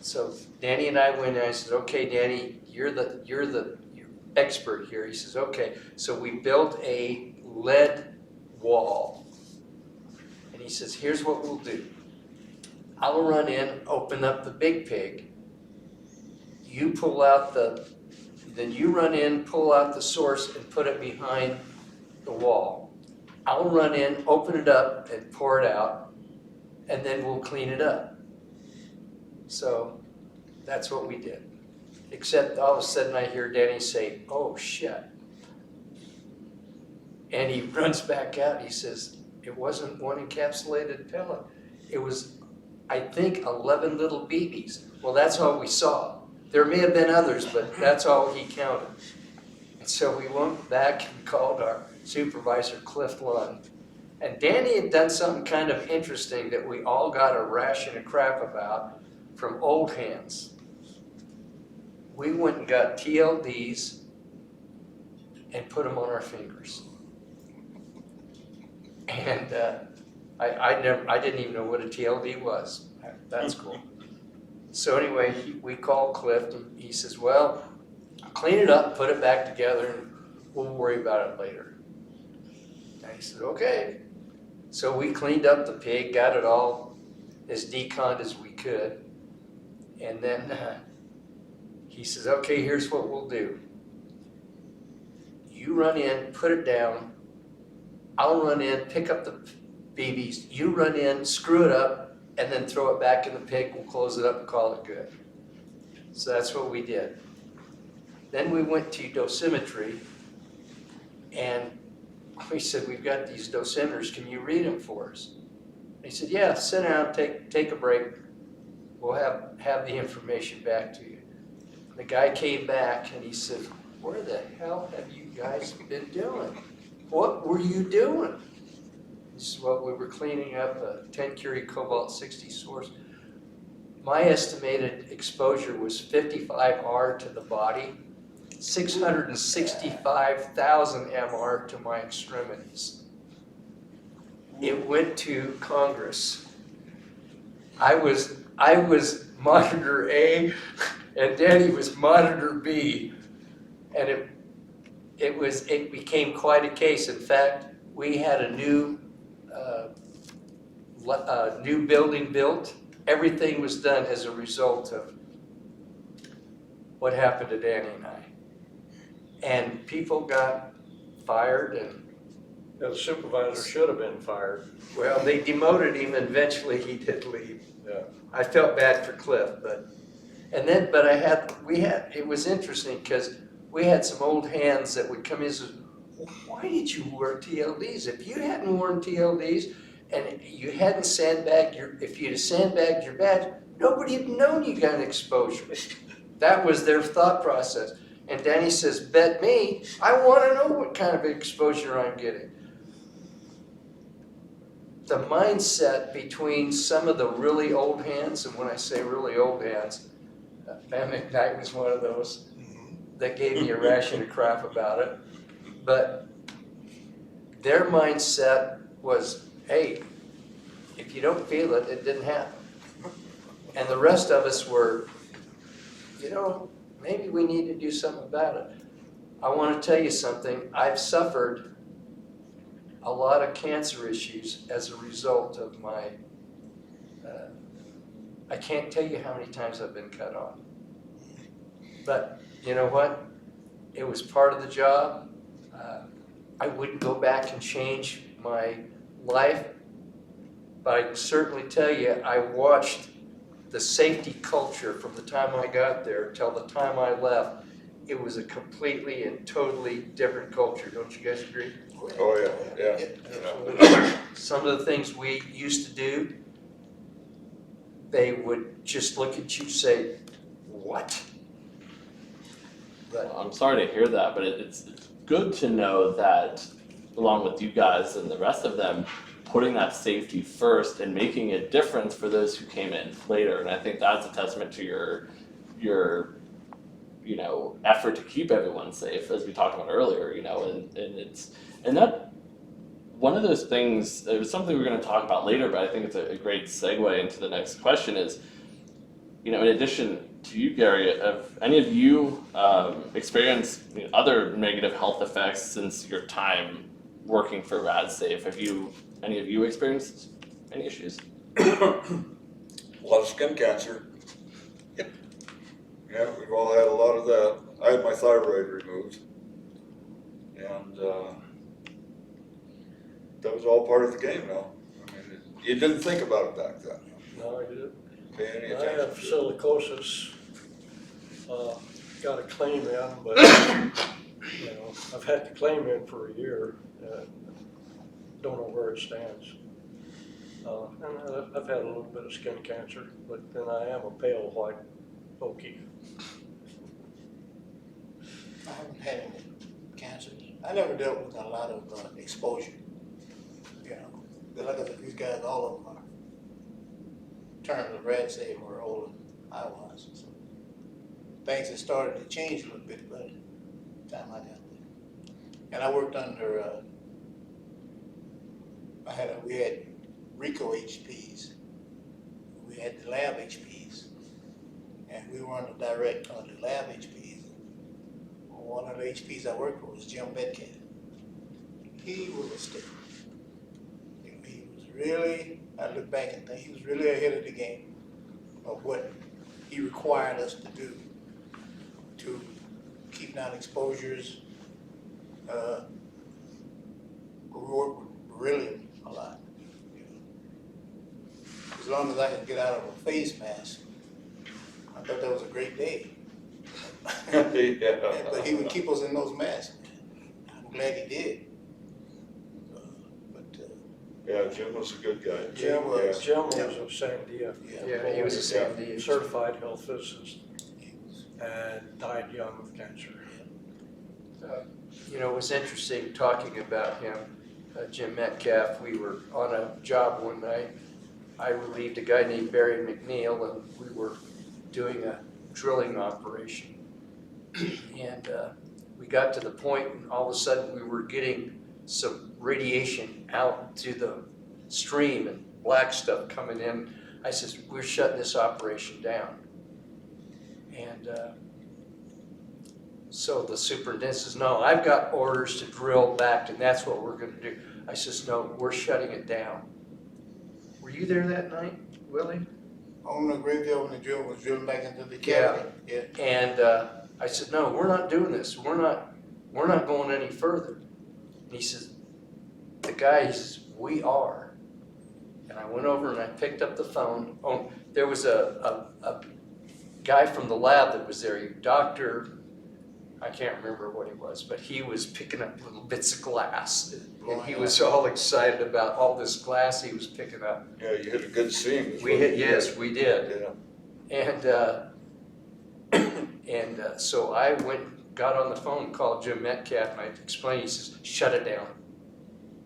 So Danny and I went in, and I said, okay, Danny, you're the expert here. He says, okay. So we built a lead wall. And he says, here's what we'll do. I'll run in, open up the big pig. You pull out then you run in, pull out the source and put it behind the wall. I'll run in, open it up and pour it out, and then we'll clean it up. So that's what we did. Except all of a sudden I hear Danny say, oh shit. And he runs back out. He says, it wasn't one encapsulated pellet. It was, I think, 11 little BBs. Well, that's all we saw. There may have been others, but that's all he counted. And so we went back and called our supervisor, Cliff Lund. And Danny had done something kind of interesting that we all got a ration of crap about from old hands. We went and got TLDs and put them on our fingers. And I didn't even know what a TLD was. That's cool. So anyway, we called Cliff, and he says, well, clean it up, put it back together, and we'll worry about it later. And he said, okay. So we cleaned up the pig, got it all as deconned as we could, and then He says, okay, here's what we'll do. You run in, put it down. I'll run in, pick up the BBs. You run in, screw it up, and then throw it back in the pig. We'll close it up and call it good. So that's what we did. Then we went to dosimetry, and we said, we've got these dosimeters. Can you read them for us? He said, yeah, sit down, take a break. We'll have the information back to you. The guy came back and he said, where the hell have you guys been doing? What were you doing? This is what we were cleaning up a 10 curie cobalt 60 source. My estimated exposure was 55 R to the body, 665,000 MR to my extremities. It went to Congress. I was monitor A and Danny was monitor B. And it became quite a case. In fact, we had a new building built. Everything was done as a result of what happened to Danny and I. And people got fired, and The supervisor should have been fired. well, they demoted him, and eventually he did leave. Yeah. I felt bad for Cliff, but it was interesting because we had some old hands that would come in and say, well, why did you wear TLDs? If you hadn't worn TLDs and you hadn't if you'd have sandbagged your badge, nobody had known you got an exposure. That was their thought process. And Danny says, bet me, I want to know what kind of exposure I'm getting. The mindset between some of the really old hands, and when I say really old hands, Van McKnight was one of those that gave me a ration of crap about it. But their mindset was, hey, if you don't feel it, it didn't happen. And the rest of us were, maybe we need to do something about it. I want to tell you something. I've suffered a lot of cancer issues as a result of my, I can't tell you how many times I've been cut off. But you know what? It was part of the job. I wouldn't go back and change my life, but I can certainly tell you I watched the safety culture from the time I got there till the time I left. It was a completely and totally different culture. Don't you guys agree? Oh, yeah. Some of the things we used to do, they would just look at you and say, what? But I'm sorry to hear that, but it's good to know that, along with you guys and the rest of them, putting that safety first and making a difference for those who came in later. And I think that's a testament to your effort to keep everyone safe, as we talked about earlier, and that one of those things, it was something we're going to talk about later, but I think it's a great segue into the next question is, in addition to you, Gary, have any of you experienced other negative health effects since your time working for RadSafe? Have any of you experienced any issues? A lot of skin cancer. Yep. Yeah, we've all had a lot of that. I had my thyroid removed. And that was all part of the game now. I mean, you didn't think about it back then. No, I didn't. Pay any I attention have to it. silicosis, got a claim in, but, I've had the claim in for a year, and don't know where it stands. And I've had a little bit of skin cancer, but then I am a pale white okie. I haven't had any cancer. I never dealt with a lot of exposure. But like I said, these guys, all of them are, in terms of RadSafe, were older than I was. So things had started to change a little bit by the time I got there. And I worked under, we had RICO HPs. We had the lab HPs. And we were on the direct on the lab HPs. One of the HPs I worked with was Jim Bedcat. He was a stick. He was really, I look back and think, he was really ahead of the game of what he required us to do. to keep down exposures. We work with beryllium a lot. You know. As long as I could get out of a face mask, I thought that was a great day. Yeah. But he would keep us in those masks. I'm glad he did. Yeah, Jim was a good guy. Jim was Yeah. a Sandia. Yeah, he was a Sandia. Certified health physicist and died young of cancer. You know, it was interesting talking about him, Jim Metcalf. We were on a job one night. I relieved a guy named Barry McNeil, and we were doing a drilling operation. And we got to the point, and all of a sudden we were getting some radiation out to the stream and black stuff coming in. I says, we're shutting this operation down. And so the superintendent says, no, I've got orders to drill back, and that's what we're gonna do. I says, no, we're shutting it down. Were you there that night, Willie? On the graveyard when the drill was drilling back into the cavity. Yeah. And I said, no, we're not doing this. We're not going any further. And he says, the guy, he says, we are. And I went over and I picked up the phone. Oh, there was a guy from the lab that was there, Dr. I can't remember what he was, but he was picking up little bits of glass. And he was all excited about all this glass he was picking up. Yeah, you hit a good seam. Yes, we did. Yeah. And so I got on the phone and called Jim Metcalf, and I explained, he says, shut it down.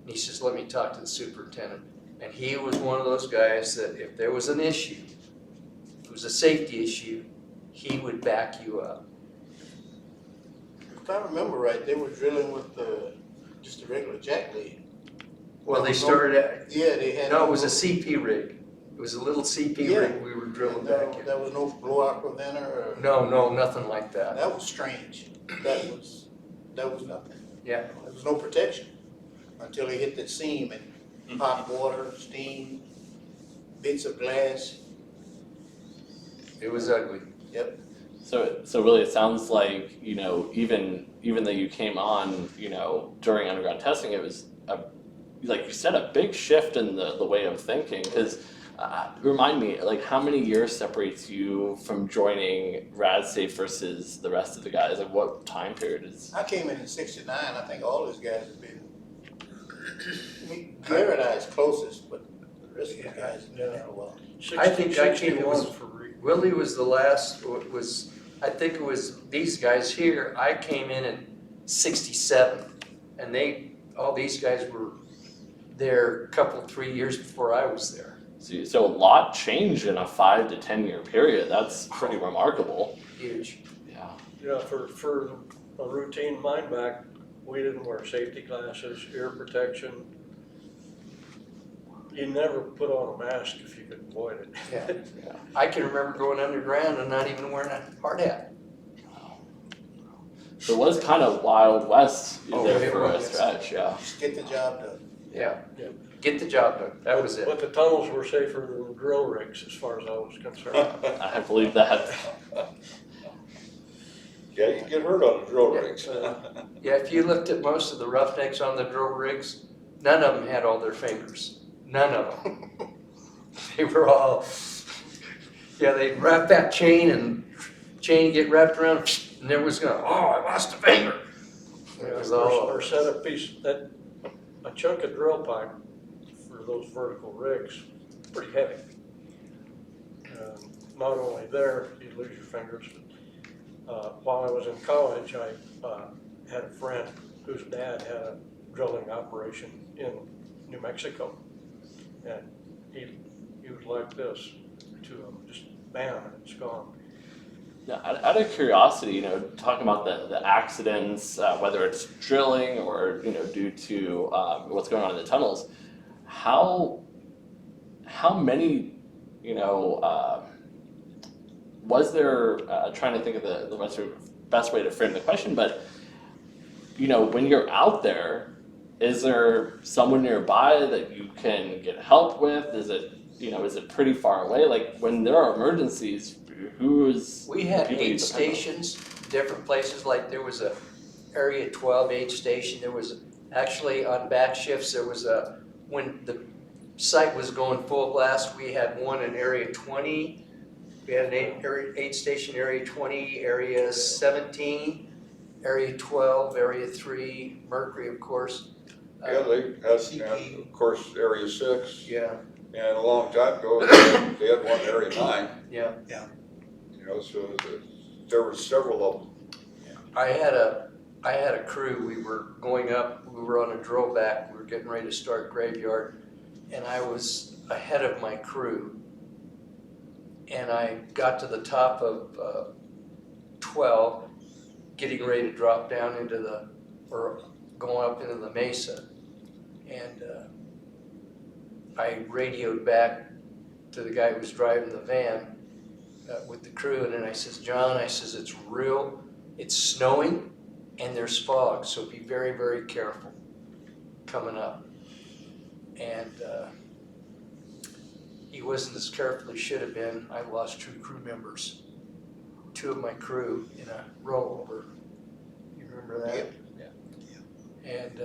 And he says, let me talk to the superintendent. And he was one of those guys that if there was an issue, if it was a safety issue, he would back you up. If I remember right, they were drilling with just a regular jack leg. Well, they started at, Yeah, they had. no, it was a CP rig. It was a little CP Yeah. rig we were drilling back in. There was no blowout preventer or. No, nothing like that. That was strange. That was nothing. Yeah. There was no protection until they hit that seam and hot water, steam, bits of glass. It was ugly. Yep. So really, it sounds like, you know, even though you came on, you know, during underground testing, it was like you said, a big shift in the way of thinking. Because remind me, like, how many years separates you from joining RadSafe versus the rest of the guys? Like, what time period is? I came in '69. I think all those guys have been. Gary and I is closest, but the rest of the guys have been there a while. I think I came, it was, 61 for Willie was the last, I think it was these guys here. I came in '67, and all these guys were there a couple, 3 years before I was there. So a lot changed in a 5 to 10 year period. That's pretty remarkable. Huge. Yeah. Yeah, for a routine mine back, we didn't wear safety glasses, ear protection. You never put on a mask if you could avoid it. Yeah. I can remember going underground and not even wearing a hard hat. So it was kind of Wild West Oh, there it for a was. stretch, yeah. Just get the job done. Yeah. Yeah. Get the job done. That was it. But the tunnels were safer than the drill rigs as far as I was concerned. I believe that. Yeah, you get hurt on the drill rigs. Yeah, if you looked at most of the roughnecks on the drill rigs, none of them had all their fingers. None of them. They were all, yeah, they'd wrap that chain get wrapped around, and there was going, oh, I lost a finger. It was all, Or set a piece, a chunk of drill pipe for those vertical rigs, pretty heavy. Not only there, you lose your fingers, but while I was in college, I had a friend whose dad had a drilling operation in New Mexico. And he was like this to him, just bam, and it's gone. Now, out of curiosity, you know, talking about the accidents, whether it's drilling or, you know, due to what's going on in the tunnels, how many, you know, was there, trying to think of the best way to frame the question, but, you know, when you're out there, is there someone nearby that you can get help with? Is it pretty far away? Like, when there are emergencies, who is? We had people you 8 depend on? stations, different places, like there was a Area 12 aid station, there was actually on back shifts, there was when the site was going full blast, we had one in Area 20, we had an aid station, Area 20, Area 17, Area 12, Area 3, Mercury, of course. Yeah, they had, CP. and of course, Area 6, Yeah, and a long time ago, they had one Area 9, yeah. you know, so there were several of them. I had a crew, we were going up, we were on a drill back, we were getting ready to start graveyard, and I was ahead of my crew. And I got to the top of 12, getting ready to drop down or going up into the mesa. And I radioed back to the guy who was driving the van with the crew, and then I says, John, I says, it's real, it's snowing, and there's fog, so be very, very careful coming up. And he wasn't as careful as he should have been. I lost 2 crew members, 2 of my crew in a rollover. You remember that? Yep. Yeah. And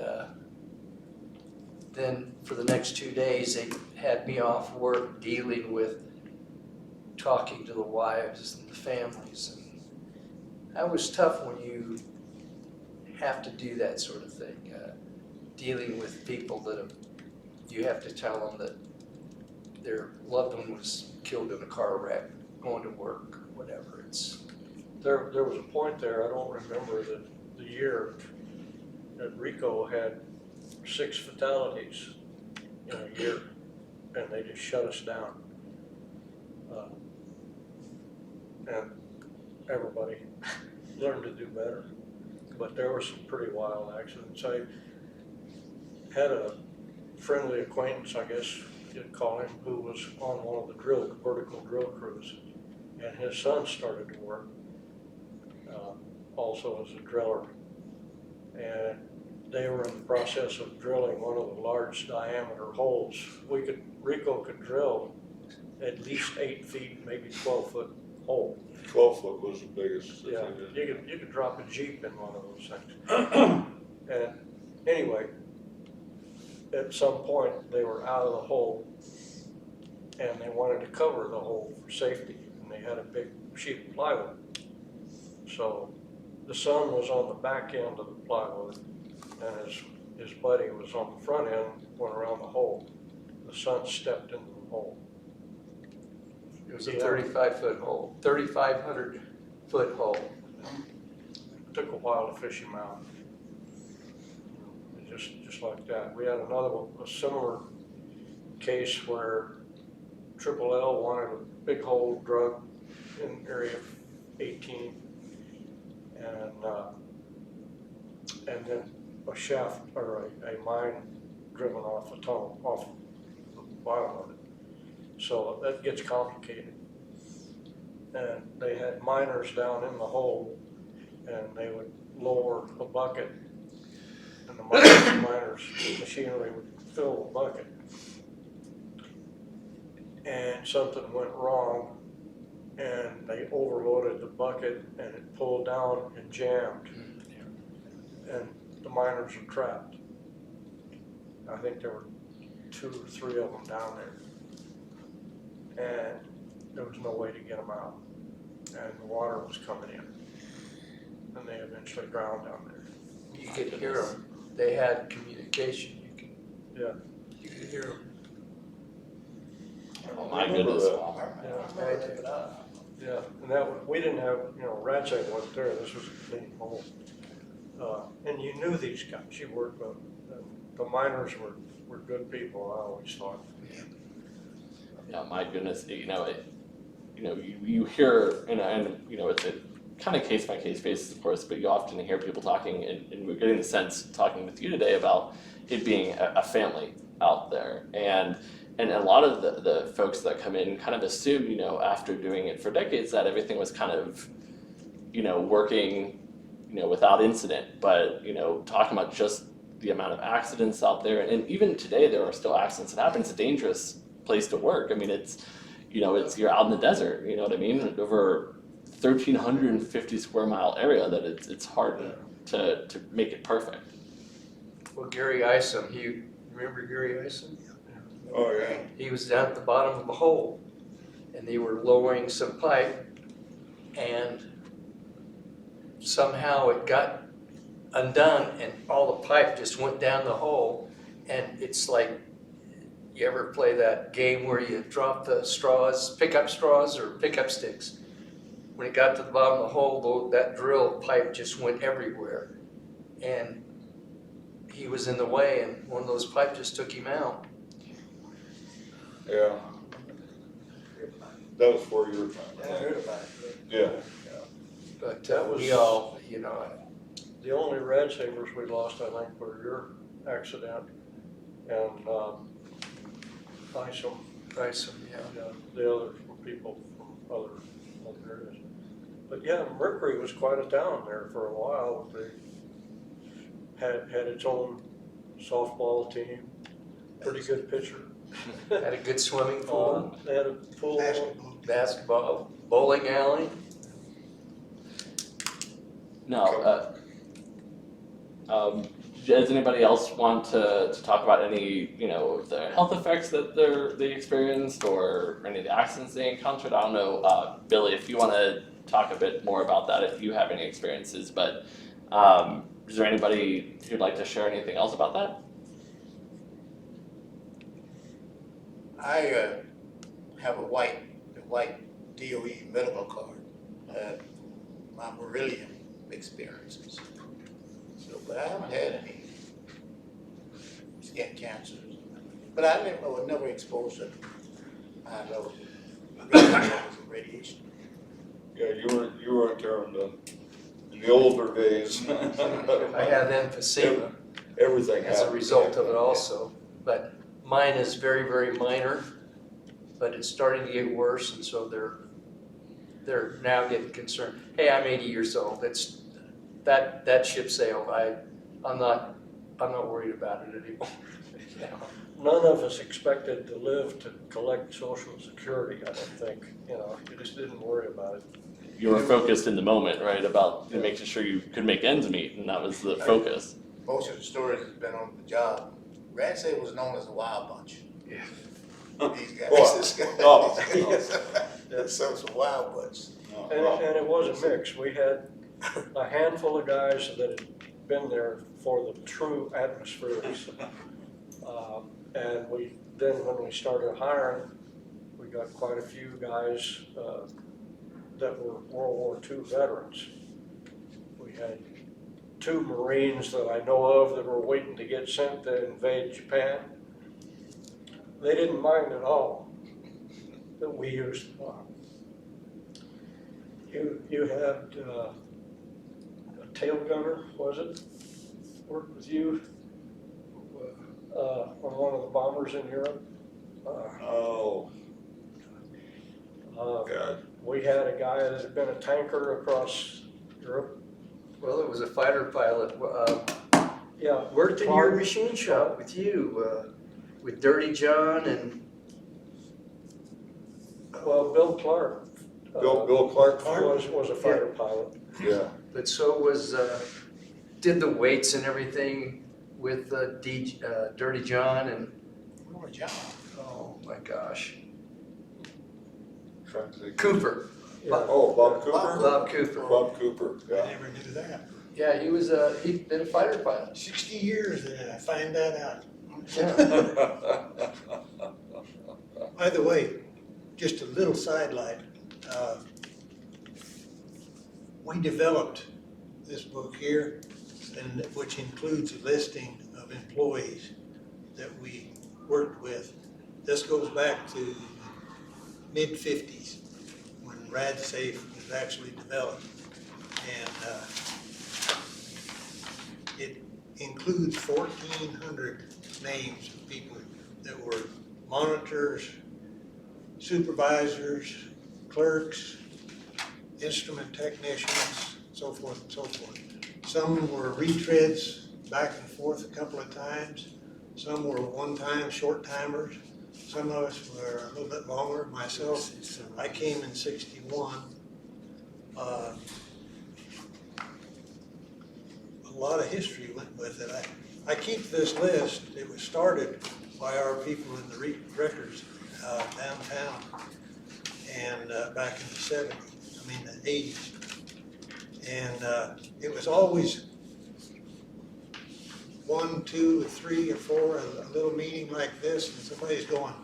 then for the next 2 days, they had me off work dealing with talking to the wives and the families. And that was tough when you have to do that sort of thing, dealing with people that you have to tell them that their loved one was killed in a car wreck, going to work, or whatever. There was a point there, I don't remember the year, that Rico had 6 fatalities in a year, and they just shut us down. And everybody learned to do better. But there were some pretty wild accidents. I had a friendly acquaintance, I guess you'd call him, who was on one of the vertical drill crews, and his son started to work also as a driller. And they were in the process of drilling one of the large diameter holes. Rico could drill at least 8 feet, maybe 12-foot hole. 12 foot was the biggest. that Yeah, they did. you could drop a Jeep in one of those things. And anyway, at some point, they were out of the hole, and they wanted to cover the hole for safety, and they had a big sheet of plywood. So the son was on the back end of the plywood, and his buddy was on the front end, went around the hole. The son stepped into the hole. It was a 35-foot hole, 3,500-foot hole. Took a while to fish him out. Just like that. We had another one, a similar case where Triple L wanted a big hole drug in area 18, and then a shaft or a mine driven off the tunnel, off the bottom of it. So that gets complicated. And they had miners down in the hole, and they would lower a bucket, and the miners machinery would fill the bucket. And something went wrong, and they overloaded the bucket, and it pulled down and jammed. And the miners were trapped. I think there were 2 or 3 of them down there. And there was no way to get them out. And the water was coming in. And they eventually drowned down there. You could hear them. They had communication. Yeah. You could hear them. Oh my goodness. Yeah, and we didn't have, rat safe wasn't there, this was a clean hole. And you knew these guys, you worked with them. The miners were good people, I always thought. Yeah, my goodness, you hear, and it's a kind of case by case basis, of course, but you often hear people talking, and we're getting the sense talking with you today about it being a family out there, and a lot of the folks that come in kind of assume, after doing it for decades, that everything was kind of, working, without incident, but talking about just the amount of accidents out there, and even today there are still accidents that happen. It's a dangerous place to work. I mean, it's, you're out in the desert, you know what I mean? Over 1,350 square mile area that it's hard to make it perfect. Well, Gary Isom, remember Gary Isom? Oh, yeah. He was down at the bottom of the hole, and they were lowering some pipe, and somehow it got undone, and all the pipe just went down the hole, and it's like, you ever play that game where you drop the straws, pick up straws or pick up sticks? When it got to the bottom of the hole, that drill pipe just went everywhere, and he was in the way, and one of those pipes just took him out. Yeah. That was 4 years ago. I heard about it. Yeah. But That was- we all, The only rad savers we lost, I think, were your accident and Isom. yeah. The others were people from other areas. But yeah, Mercury was quite a town there for a while. They had its own softball team, pretty good pitcher. Had a good swimming pool, They had a pool. Basketball. basketball, bowling alley. Now, does anybody else want to talk about any, the health effects that they experienced or any of the accidents they encountered? I don't know, Billy, if you want to talk a bit more about that, if you have any experiences, but is there anybody who'd like to share anything else about that? I have a white DOE medical card, my beryllium experiences. So, but I haven't had any skin cancers. But I was never exposed to high levels of radiation. Yeah, you weren't there in the older days. I have emphysema Everything as a happened. result of it also, but mine is very, very minor, but it's starting to get worse, and so they're now getting concerned. Hey, I'm 80 years old. That ship sailed. I'm not worried about it anymore. None of us expected to live to collect Social Security, I don't think. You just didn't worry about it. You were focused in the moment, right, about making sure you could make ends meet, and that was the focus. Most of the stories has been on the job. RadSafe was known as a wild bunch. Yeah. These guys. What? This guy. Oh. Some wild bunch. And it was a mix. We had a handful of guys that had been there for the true atmospherics. And when we started hiring, we got quite a few guys that were World War II veterans. We had 2 Marines that I know of that were waiting to get sent to invade Japan. They didn't mind at all that we used the bomb. You had a tail gunner, was it? Worked with you on one of the bombers in Europe. Oh, God. We had a guy that had been a tanker across Europe. Well, it was a fighter pilot. Yeah. Worked in your Clark. machine shop with you, with Dirty John and. Well, Bill Clark. Bill Clark? Was a fighter pilot. Yeah. But so was, did the weights and everything with Dirty John and, Remember John? oh my gosh, Trying to think. Cooper, Yeah. Oh, Bob Cooper? Bob Cooper. Bob Cooper, I yeah. never knew that. Yeah, he'd been a fighter pilot. 60 years and I find that out. Yeah. By the way, just a little sidelight. We developed this book here, and which includes a listing of employees that we worked with. This goes back to mid-50s when RadSafe was actually developed. And it includes 1,400 names of people that were monitors, supervisors, clerks, instrument technicians, so forth and so forth. Some were retreads back and forth a couple of times. Some were one-time short timers. Some of us were a little bit longer. Myself, I came in 61. A lot of history went with it. I keep this list. It was started by our people in the records downtown, and back in the 70s, I mean the 80s. And it was always 1, 2, 3, or 4, a little meeting like this, and somebody's going,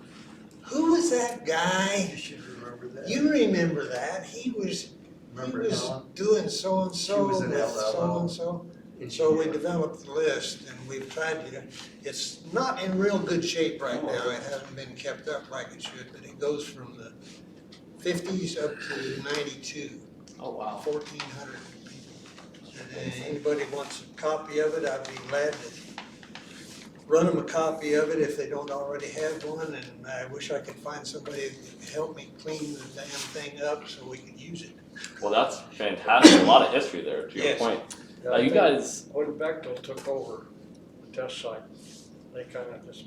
"Who was that guy? You should remember that. You remember that? He was Remember Helen? doing so and She so was with in so and so." So we developed the list, and we've tried to. It's not in real good shape right now. It hasn't been kept up like it should, but it goes from the 50s up to 92. Oh, wow. 1,400 people. And anybody wants a copy of it, I'd be glad to run them a copy of it if they don't already have one. And I wish I could find somebody that could help me clean the damn thing up so we could use it. Well, that's fantastic. A lot of history there, to your Yes. point. Yeah, I You think guys, When Bechtel took over the test site, they kind of just,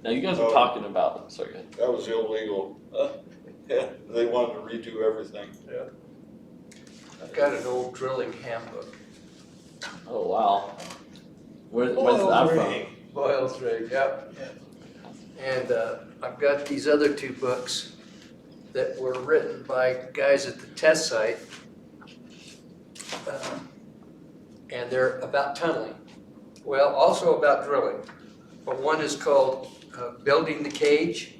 now you guys were talking about, sorry, go ahead. That was illegal. Yeah, they wanted to redo everything. I've got an old drilling handbook. Oh, wow. Where's that from? Boyle's rig, yep. And I've got these other two books that were written by guys at the test site. And they're about tunneling. Well, also about drilling. But one is called Building the Cage,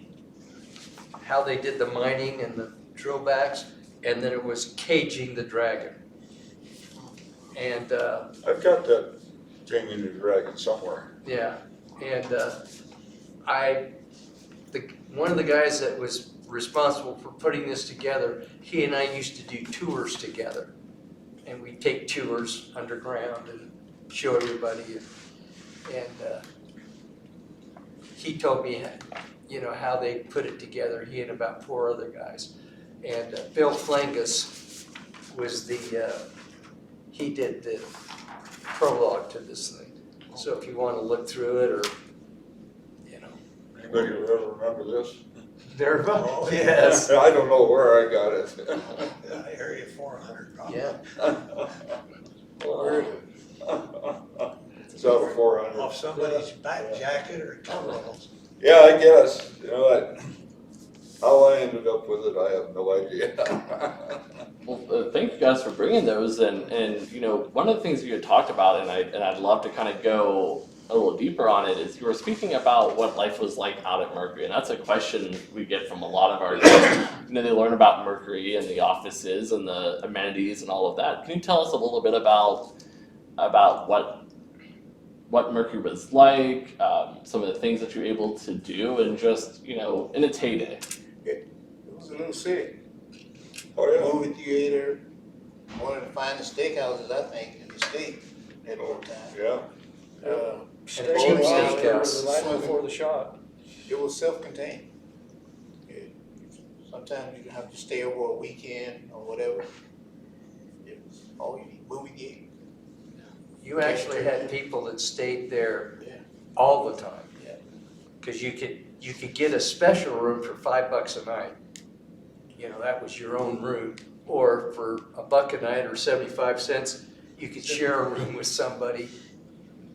how they did the mining and the drill backs, and then it was Caging the Dragon. And I've got that King the Dragon somewhere. yeah, and one of the guys that was responsible for putting this together, he and I used to do tours together. And we'd take tours underground and show everybody. And he told me, you know, how they put it together, he and about 4 other guys. And Bill Flangus was he did the prologue to this thing. So if you want to look through it, or, you know. Anybody ever remember this? There, Oh, yes. I don't know where I got it. Area 400 probably. Yeah. It's out of 400. Off somebody's back jacket or coveralls. Yeah, I guess, you know, how I ended up with it, I have no idea. Well, thank you guys for bringing those, and you know, one of the things you had talked about, and I'd love to kind of go a little deeper on it, is you were speaking about what life was like out at Mercury, and that's a question we get from a lot of our guests. You know, they learn about Mercury and the offices and the amenities and all of that. Can you tell us a little bit about what Mercury was like, some of the things that you're able to do, and just, you know, in its heyday? It was a little city. Oh, yeah. Movie theater, one of the finest steakhouses, I think, in the state at one time. Yeah. stayed cheap out there steakhouse. the night before the shot. It was self-contained. Sometimes you have to stay over a weekend or whatever. It was all you need, movie theater. You actually had people that stayed there Yeah. all the time. Yeah. Cause you could get a special room for $5 a night. You know, that was your own room. Or for $1 a night or 75 cents, you could share a room with somebody.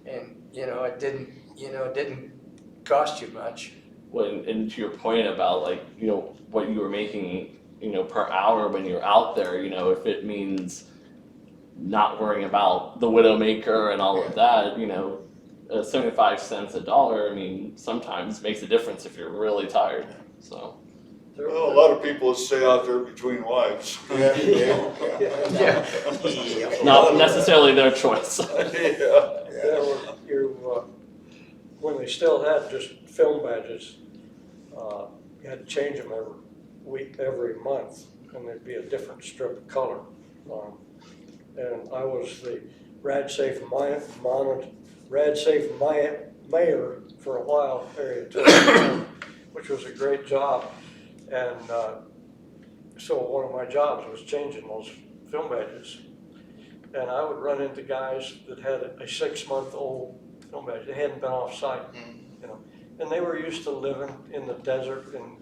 And, you know, it didn't cost you much. Well, and to your point about, like, you know, what you were making, you know, per hour when you're out there, you know, if it means not worrying about the Widowmaker and all of that, you know, 75 cents, $1, I mean, sometimes makes a difference if you're really tired, so. Well, a lot of people stay out there between wives. Yeah. Not necessarily their choice. There were, when they still had just film badges, you had to change them every month, and there'd be a different strip of color on them. And I was the RadSafe mayor for a while, area 2, which was a great job. And so one of my jobs was changing those film badges. And I would run into guys that had a 6-month-old film badge. They hadn't been off site, you know. And they were used to living in the desert, in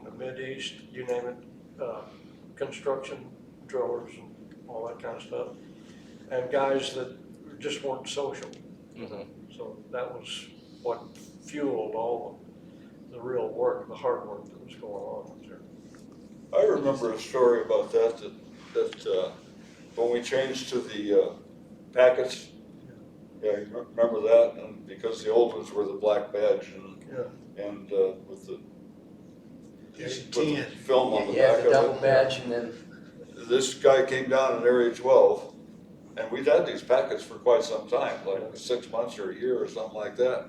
the Mideast, you name it, construction drillers and all that kind of stuff. And guys that just weren't social. So that was what fueled all the real work, the hard work that was going on up there. I remember a story about that when we changed to the packets. Yeah, you remember that? And because the old ones were the black badge and with the film on the back the of double it. badge, and then This guy came down in Area 12, and we'd had these packets for quite some time, like 6 months or a year or something like that.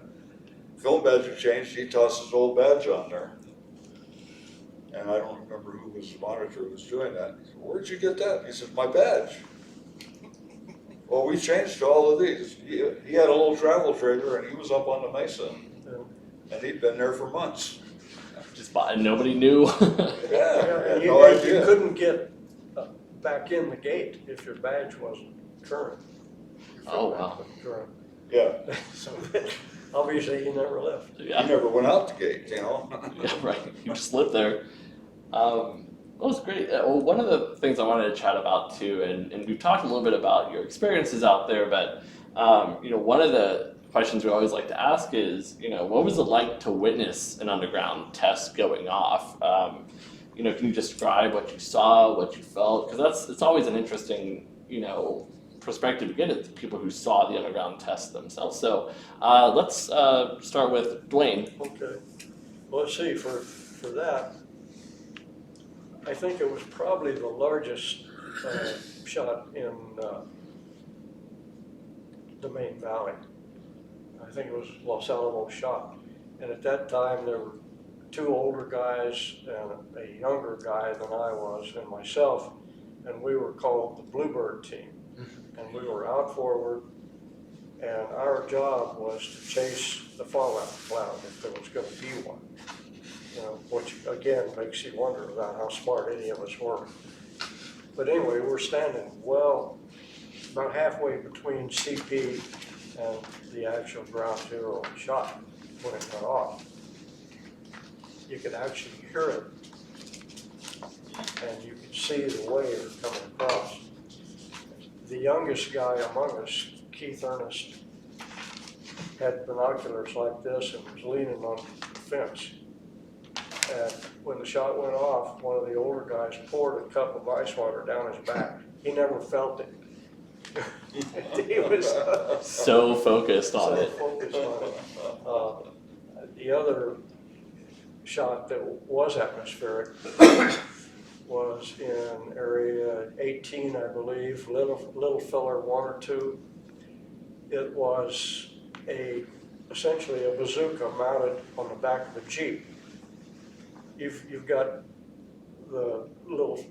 Film badge had changed, he tossed his old badge on there. And I don't remember who was the monitor who was doing that. He said, "Where'd you get that?" He said, "My badge." Well, we changed to all of these. He had a little travel trailer and he was up on the mesa. And he'd been there for months. Just and nobody knew. Yeah, And no you idea. couldn't get back in the gate if your badge wasn't current. Your Oh, badge wow. wasn't current. Yeah, So obviously he never left. he Yeah, never went out the gate, you know? yeah, right. You just lived there. That was great. Well, one of the things I wanted to chat about too, and we've talked a little bit about your experiences out there, but one of the questions we always like to ask is, what was it like to witness an underground test going off? Can you describe what you saw, what you felt? Because it's always an interesting, perspective to get at the people who saw the underground test themselves. So let's start with Duane. Okay. Well, let's see, for that, I think it was probably the largest shot in the main valley. I think it was Los Alamos shot. And at that time, there were 2 older guys and a younger guy than I was and myself, and we were called the Bluebird team. And we were out forward, and our job was to chase the fallout cloud if there was going to be one. Which again makes you wonder about how smart any of us were. But anyway, we're standing about halfway between CP and the actual ground zero shot when it went off. You could actually hear it, and you could see the wave coming across. The youngest guy among us, Keith Ernest, had binoculars like this and was leaning on the fence. And when the shot went off, one of the older guys poured a cup of ice water down his back. He never felt it. He was So focused on so it. focused on it. The other shot that was atmospheric was in area 18, I believe, Little Filler 1 or 2. It was essentially a bazooka mounted on the back of a Jeep. You've got the little,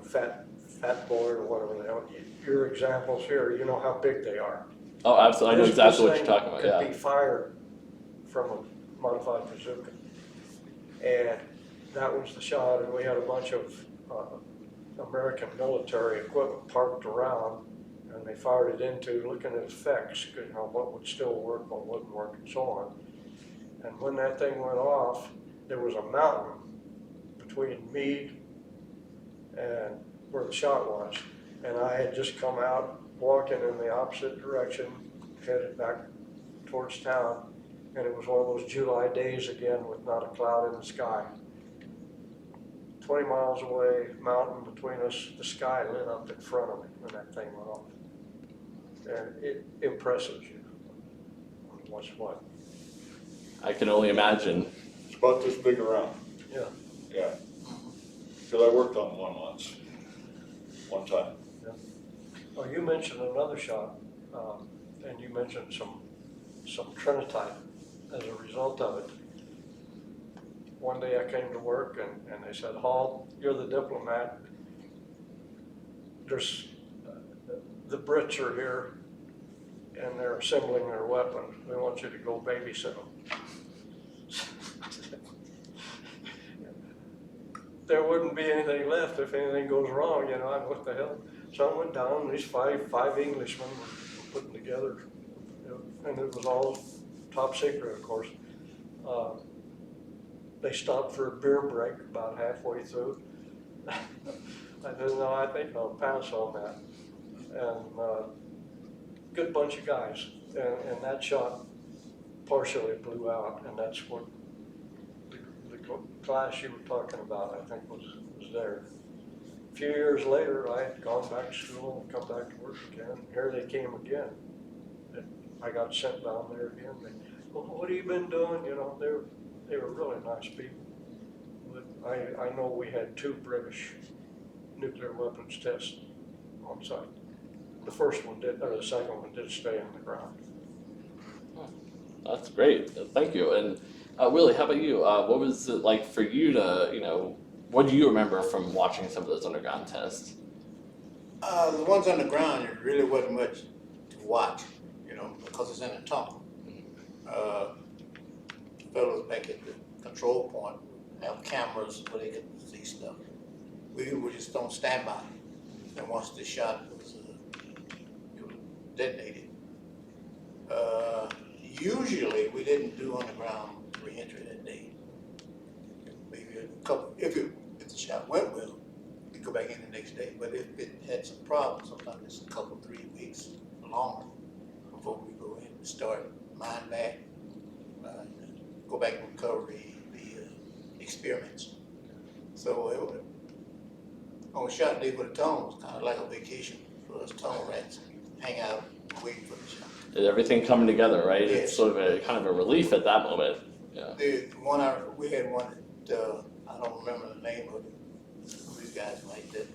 fat boy or whatever they are. Your examples here, you know how big they are. Oh, absolutely. I know exactly what you're talking about. This thing Yeah. could be fired from a modified bazooka. And that was the shot, and we had a bunch of American military equipment parked around, and they fired it into looking at effects, what would still work, what wouldn't work, and so on. And when that thing went off, there was a mountain between me and where the shot was. And I had just come out walking in the opposite direction, headed back towards town. And it was one of those July days again with not a cloud in the sky. 20 miles away, mountain between us, the sky lit up in front of me when that thing went off. And it impresses you on what's what. I can only imagine. It's about this big around. Yeah. Yeah. Because I worked on one once, one time. Well, you mentioned another shot, and you mentioned some trinitite as a result of it. One day I came to work and they said, "Hall, you're the diplomat. There's the Brits are here and they're assembling their weapons. We want you to go babysit them." There wouldn't be anything left if anything goes wrong, what the hell? So I went down, and these five Englishmen were putting together, and it was all top secret, of course. They stopped for a beer break about halfway through. I said, no, I think I'll pass on that. And good bunch of guys. And that shot partially blew out, and that's what the class you were talking about, I think, was there. A few years later, I had gone back to school and come back to work again. Here they came again. And I got sent down there again. They, well, what have you been doing? You know, they were really nice people. But I know we had 2 British nuclear weapons tests on site. The first one did, or the second one did stay on the ground. That's great. Thank you. And Willie, how about you? What was it like for you to, what do you remember from watching some of those underground tests? The ones on the ground, there really wasn't much to watch, because it's in a tunnel. Fellows back at the control point have cameras where they could see stuff. We were just on standby. And once the shot was detonated, usually we didn't do underground re-entry that day. Maybe a couple, if the shot went well, we go back in the next day. But if it had some problems, sometimes it's a couple, 3 weeks longer before we go in and start mine back, go back and recover the experiments. So on a shot day with a tunnel was kind of like a vacation for us tunnel rats. Hang out, waiting for the shot. Everything coming together, right? Yes. It's sort of a kind of a relief at that moment. Yeah. We had one that, I don't remember the name of it, these guys like that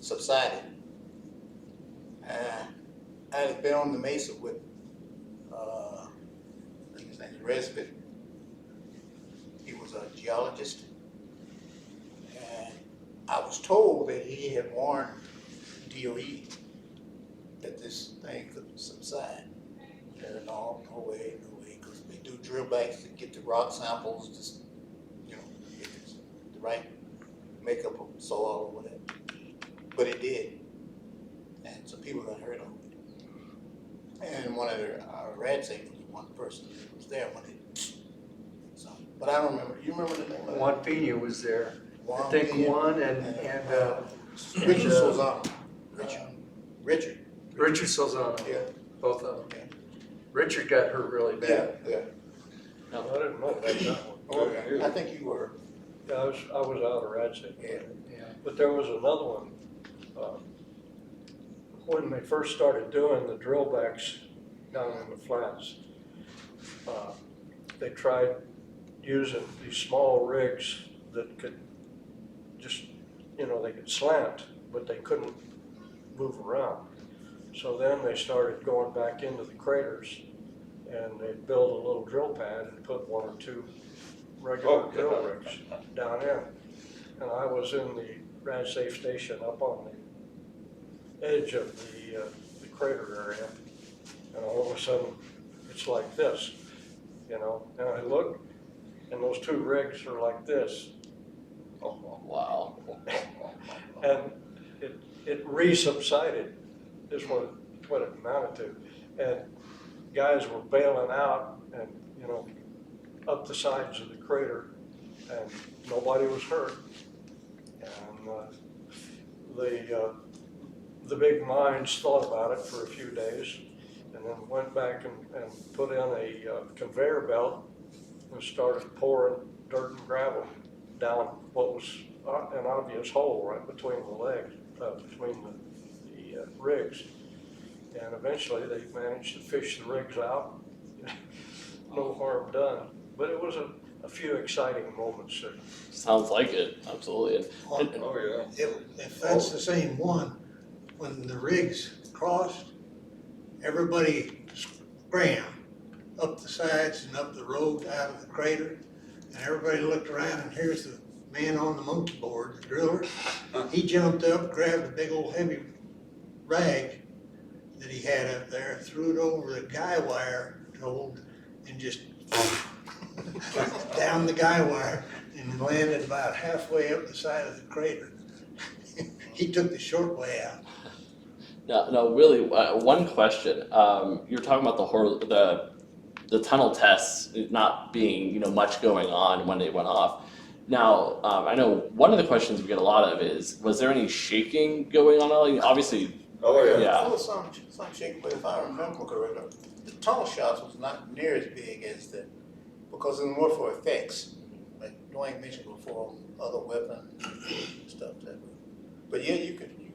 subsided. I had been on the mesa with, I think his name is Resvit. He was a geologist. And I was told that he had warned DOE that this thing could subside. And no way, because they do drill backs to get the rock samples, just, if it's the right makeup of soil or whatever. But it did. And some people got hurt on it. And one of our rad savers, one person that was there when it, so, but I don't remember. You remember the name of it? Juan Pena was there. Juan I think Pena Juan and Richard Solzano. Richard. Richard Solzano, Yeah. both of them. Yeah. Richard got hurt really bad. Yeah. I didn't know about that one. Oh, I think you were. Yeah, I was out of Radsafe. Yeah. Yeah. But there was another one. When they first started doing the drill backs down in the flats, they tried using these small rigs that could just, they could slant, but they couldn't move around. So then they started going back into the craters, and they built a little drill pad and put 1 or 2 regular drill rigs down in. And I was in the Radsafe station up on the edge of the crater area, and all of a sudden it's like this, and I look, and those 2 rigs are like this. Oh, wow. And it re-subsided, is what it amounted to. And guys were bailing out and, up the sides of the crater, and nobody was hurt. And the big mines thought about it for a few days, and then went back and put in a conveyor belt and started pouring dirt and gravel down what was an obvious hole right between the legs, between the rigs. And eventually they managed to fish the rigs out. No harm done. But it was a few exciting moments there. Sounds like it, absolutely. And, Oh, yeah. If that's the same one, when the rigs crossed, everybody scrammed up the sides and up the road out of the crater. And everybody looked around, and here's the man on the monkey board, the driller. He jumped up, grabbed a big old heavy rag that he had up there, threw it over the guy wire hold, and just down the guy wire, and landed about halfway up the side of the crater. He took the short way out. no, really, one question. You're talking about the tunnel tests not being, much going on when they went off. Now, I know one of the questions we get a lot of is, was there any shaking going on? Obviously, Oh, yeah. Yeah. There was some shaking, but if I remember correctly, the tunnel shots was not near as big as the, because it was more for effects. Like Duane mentioned before, other weapon stuff that way. But yeah, you could feel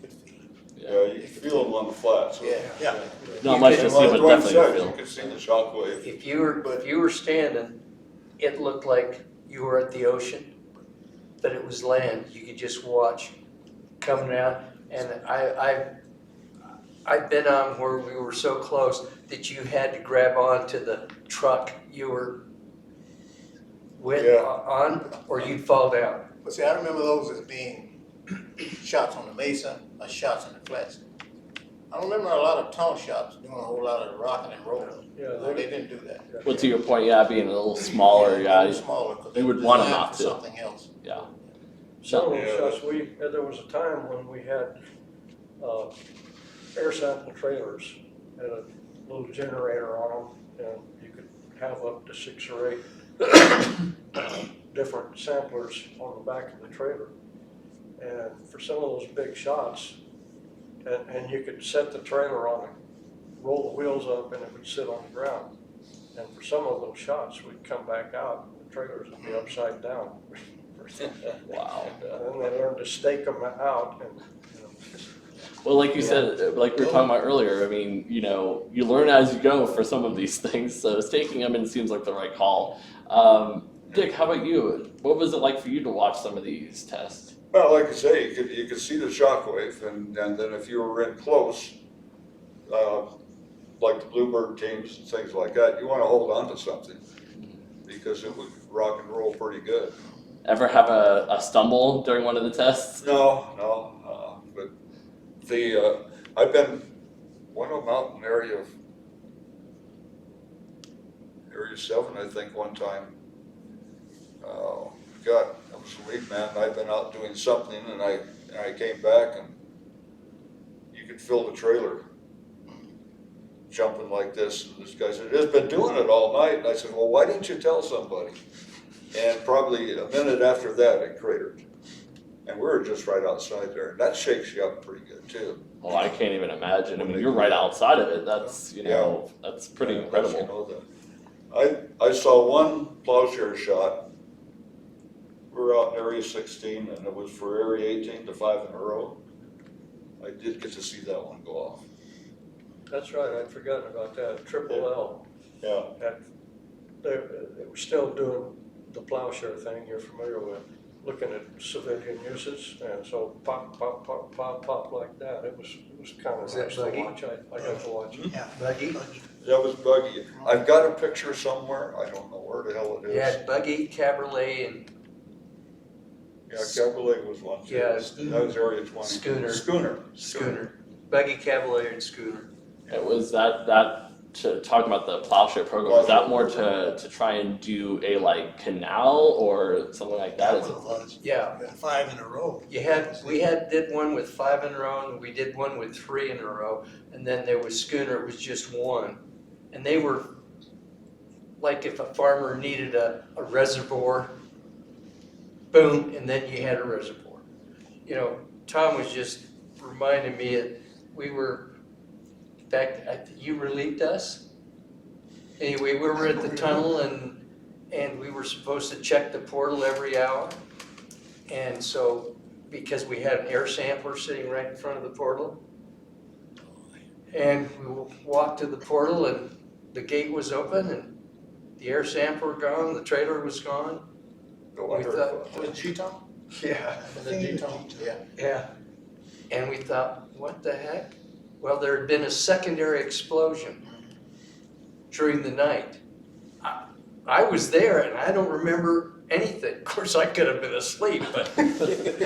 it. Yeah, you can feel them on the flats. Yeah. not You much could- to see, Like but Dwayne definitely said, feel. you could see the shockwave. If you were standing, it looked like you were at the ocean, but it was land. You could just watch coming out. And I've been on where we were so close that you had to grab onto the truck you were with Yeah. on, or you'd fall down. But see, I remember those as being shots on the mesa or shots on the flats. I don't remember a lot of tunnel shots doing a whole lot of rocking and rolling. Yeah, They didn't do that. Well, to your point, yeah, being a little smaller, A yeah, little smaller, because they you were would want 'em designed not for to. something else. yeah. Some of Yeah. those shots, there was a time when we had, air sample trailers, had a little generator on them, and you could have up to 6 or 8 different samplers on the back of the trailer. And for some of those big shots, and you could set the trailer on it, roll the wheels up, and it would sit on the ground. And for some of those shots, we'd come back out, and the trailers would be upside down. Wow. And then they learned to stake them out, and, Well, like you said, like we were talking about earlier, I mean, you learn as you go for some of these things. So staking them in seems like the right call. Dick, how about you? What was it like for you to watch some of these tests? Well, like I say, you could see the shockwave, and then if you were in close, like the Bluebird teams and things like that, you want to hold on to something because it would rock and roll pretty good. Ever have a stumble during one of the tests? No, but I've been one of them out in area 7, I think, one time. God, I was the lead man, and I'd been out doing something, and I came back, and you could feel the trailer jumping like this, and this guy said, "It's been doing it all night," and I said, "Well, why didn't you tell somebody?" And probably a minute after that, it cratered. And we were just right outside there, and that shakes you up pretty good too. Well, I can't even imagine. I mean, you're right outside of it. That's, that's pretty incredible. You know that. I saw one plowshare shot. We were out in area 16, and it was for area 18 to 5 in a row. I did get to see that one go off. that's right, I'd forgotten about that, Triple L. Yeah. They were still doing the plowshare thing you're familiar with, looking at civilian uses, and so pop, pop, pop, pop, pop like that. It was kind of Was that nice to buggy? watch. I got to watch it. Yeah. Buggy? That was buggy. I've got a picture somewhere. I don't know where the hell it is. You had buggy, cabriolet, and Yeah, Cabriolet was one too. Yeah, That was area 20. Schooner. Schooner. Buggy, cabriolet, and schooner. It was that to talk about the plowshare program, was that more to try and do a canal or something like that? That's what it was. Yeah. 5 in a row. We did one with 5 in a row, and we did one with 3 in a row, and then there was schooner, it was just 1. And they were like if a farmer needed a reservoir, boom, and then you had a reservoir. Tom was just reminding me that we were, in fact, you relieved us. Anyway, we were at the tunnel and we were supposed to check the portal every hour. And so, because we had an air sampler sitting right in front of the portal, and we walked to the portal and the gate was open and the air sampler gone, the trailer was gone. No We wonder. thought- Was it G-Tom? Yeah. The G-Tom, yeah. Yeah. And we thought, what the heck? Well, there had been a secondary explosion during the night. I was there and I don't remember anything. Of course, I could have been asleep, but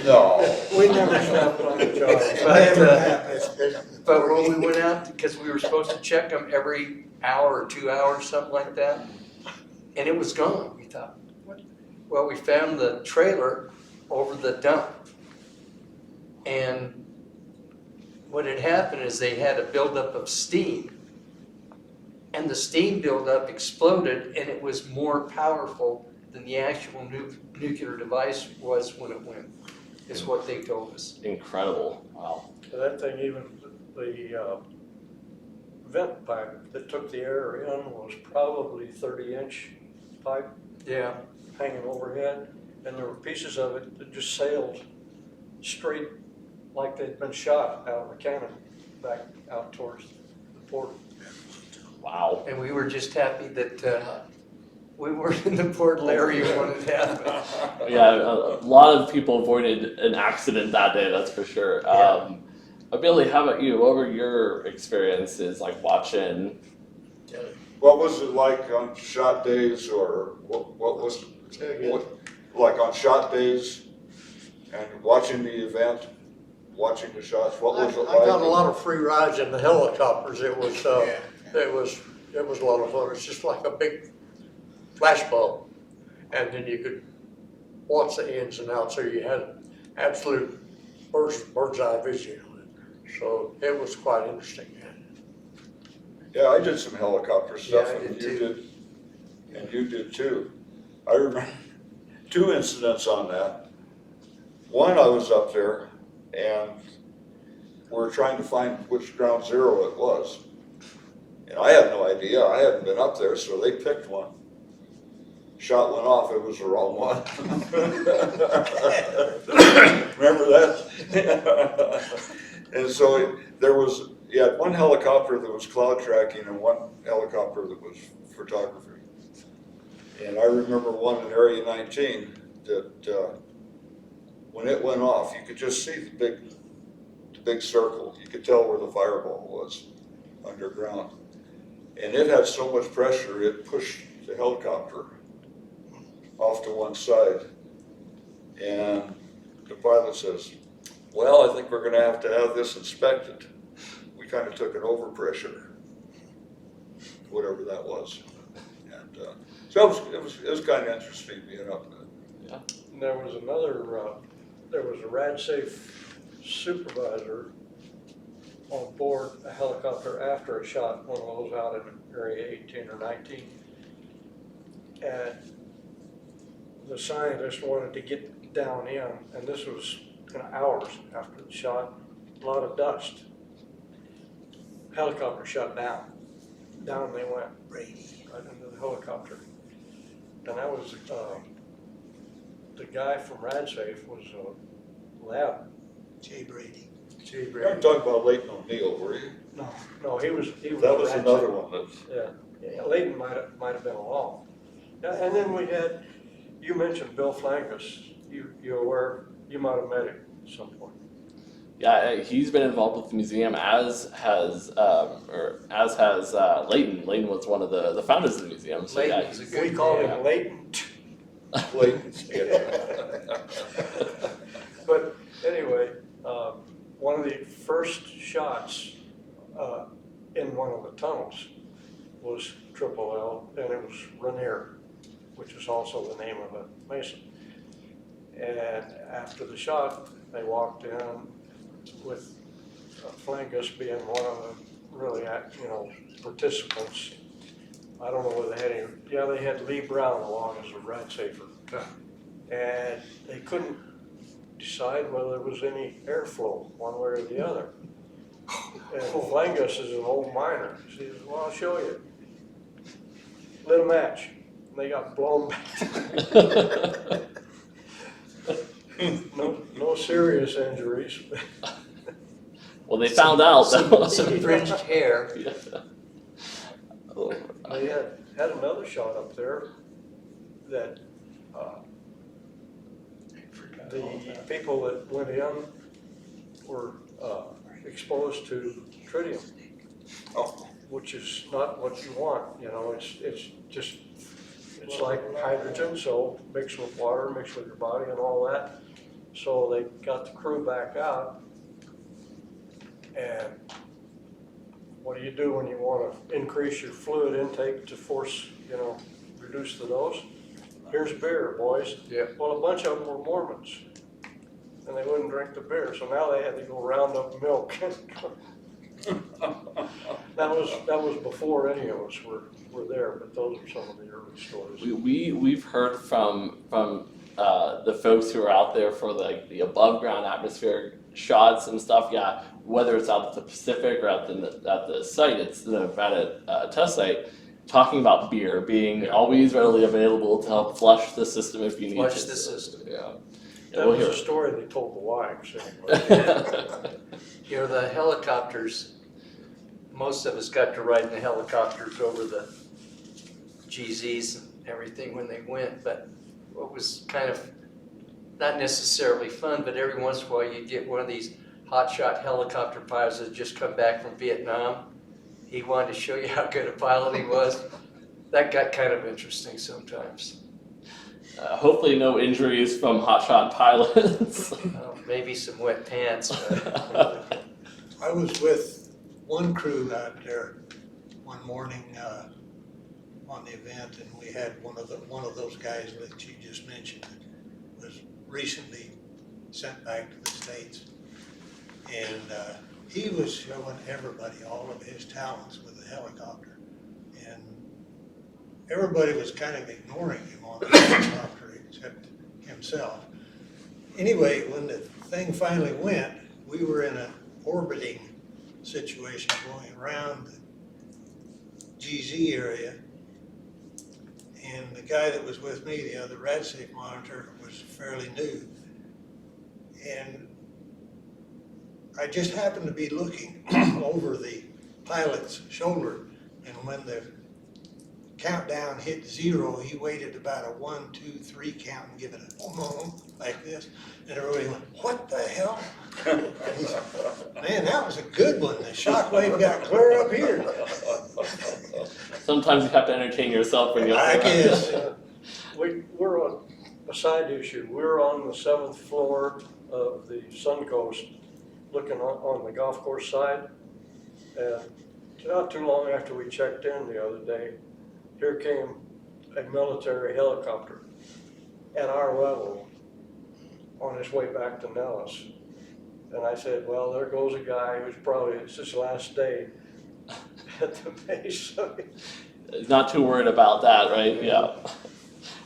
No. We never stopped on the job. Never happened. But when we went out, because we were supposed to check them every hour or 2 hours, something like that, and it was gone. We thought, what? Well, we found the trailer over the dump. And what had happened is they had a buildup of steam. and the steam buildup exploded, and it was more powerful than the actual nuclear device was when it went, is what they told us. Incredible. Wow. That thing, even the vent pipe that took the air in was probably 30-inch pipe Yeah. hanging overhead, and there were pieces of it that just sailed straight like they'd been shot out of a cannon back out towards the port. Wow. And we were just happy that we weren't in the port Larry wanted to happen. Yeah, a lot of people avoided an accident that day, that's for sure. Yeah. Billy, how about you? What were your experiences like watching? What was it like on shot days, or what was, like on shot days and watching the event, watching the shots, what was it like? I got a lot of free rides in the helicopters. It was, Yeah. it was a lot of fun. It's just like a big flash bulb. And then you could watch the ins and outs, so you had absolute bird's eye vision on it. So it was quite interesting. Yeah, I did some helicopter stuff, Yeah, I and did you did too. I remember 2 incidents on that. One, I was up there, and we were trying to find which ground zero it was. And I had no idea, I hadn't been up there, so they picked one. Shot went off, it was the wrong one. Remember that? And so you had one helicopter that was cloud tracking and one helicopter that was photography. And I remember one in Area 19 that when it went off, you could just see the big circle. You could tell where the fireball was underground. And it had so much pressure, it pushed the helicopter off to one side. And the pilot says, well, I think we're gonna have to have this inspected. We kind of took an overpressure, whatever that was. And so it was kind of interesting being up there. And there was there was a RadSafe supervisor on board a helicopter after a shot, one of those out in Area 18 or 19. And the scientist wanted to get down in, and this was hours after the shot, a lot of dust. Helicopter shut down. Down they went, right into the helicopter. And that was, the guy from RadSafe was lab. Jay Brady. You weren't talking about Leighton O'Neill, were you? No, he was That was RadSafe. another one that. Yeah, Leighton might have been along. Yeah, and then we had, you mentioned Bill Flangus. You aware, you might have met him at some point. Yeah, he's been involved with the museum, as has Leighton. Leighton was one of the founders of the museum. So yeah, Leighton's a good We called man. him Leighton. Leighton. But anyway, one of the first shots in one of the tunnels was Triple L, and it was Rainier, which is also the name of a Mason. And after the shot, they walked in with Flangus being one of the really, participants. I don't know whether they had they had Lee Brown along as a RadSafer. And they couldn't decide whether there was any airflow one way or the other. And Flangus is an old miner. He says, well, I'll show you. Lit a match. And they got blown back. No serious injuries. well, they found out though. Some fringed hair. Yeah. Oh, They had another shot up there that the people that went in were exposed to tritium, which is not what you want. It's like hydrogen, so mixed with water, mixed with your body and all that. So they got the crew back out. And what do you do when you want to increase your fluid intake to force, reduce the dose? Here's beer, boys. Yeah. Well, a bunch of them were Mormons, and they wouldn't drink the beer, so now they had to go round up milk. That was before any of us were there, but those are some of the early stories. We've heard from the folks who are out there for like the above ground atmospheric shots and stuff. Yeah, whether it's out at the Pacific or at the site, it's the Nevada test site. Talking about beer being always readily available to help flush the system if you need Flush to. the system. Yeah. That we'll was hear a it. story they told the wives anyway. You know, the helicopters, most of us got to ride in the helicopters over the GZs and everything when they went, but what was kind of not necessarily fun, but every once in a while you get one of these hotshot helicopter pilots that just come back from Vietnam. He wanted to show you how good a pilot he was. That got kind of interesting sometimes. Hopefully no injuries from hotshot pilots. Maybe some wet pants, but I was with one crew out there one morning on the event, and we had one of those guys that you just mentioned that was recently sent back to the States. And he was showing everybody all of his talents with the helicopter. And everybody was kind of ignoring him on the helicopter except himself. Anyway, when the thing finally went, we were in an orbiting situation going around the GZ area. And the guy that was with me, the other RadSafe monitor, was fairly new. And I just happened to be looking over the pilot's shoulder, and when the countdown hit 0, he waited about a 1, 2, 3 count and give it a boom like this, and everybody went, "What the hell?" He said, "Man, that was a good one. The shockwave got clear up here." Sometimes you have to entertain yourself when you're I guess. We're on a side issue. We're on the 7th floor of the Suncoast, looking on the golf course side. And not too long after we checked in the other day, here came a military helicopter at our level on his way back to Nellis. And I said, well, there goes a guy who's probably, it's his last day at the base. Not too worried about that, right? Yeah.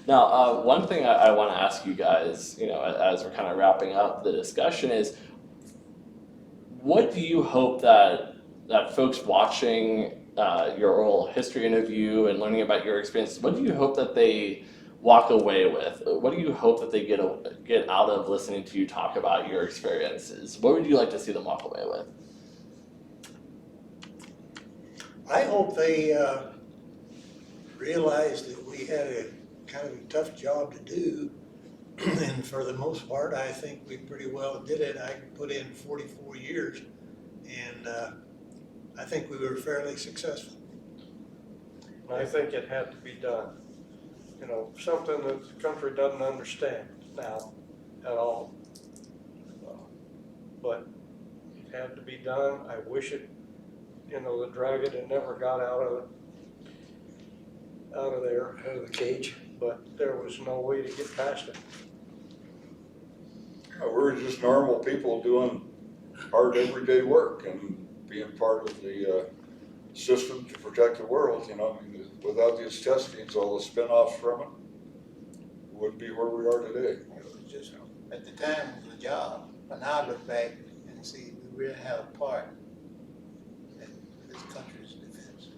Now, one thing I want to ask you guys, as we're kind of wrapping up the discussion is, what do you hope that folks watching your oral history interview and learning about your experiences, what do you hope that they walk away with? What do you hope that they get out of listening to you talk about your experiences? What would you like to see them walk away with? I hope they realize that we had a kind of a tough job to do, and for the most part, I think we pretty well did it. I put in 44 years, and I think we were fairly successful. I think it had to be done. Something that the country doesn't understand now at all. But it had to be done. I wish it, the dragon had never got out of there, out of the cage, but there was no way to get past it. We're just normal people doing hard everyday work and being part of the system to protect the world. Without these testings, all the spin-offs from it wouldn't be where we are today. It was just, at the time, it was a job, but now I look back and see we really had a part in this country's defense.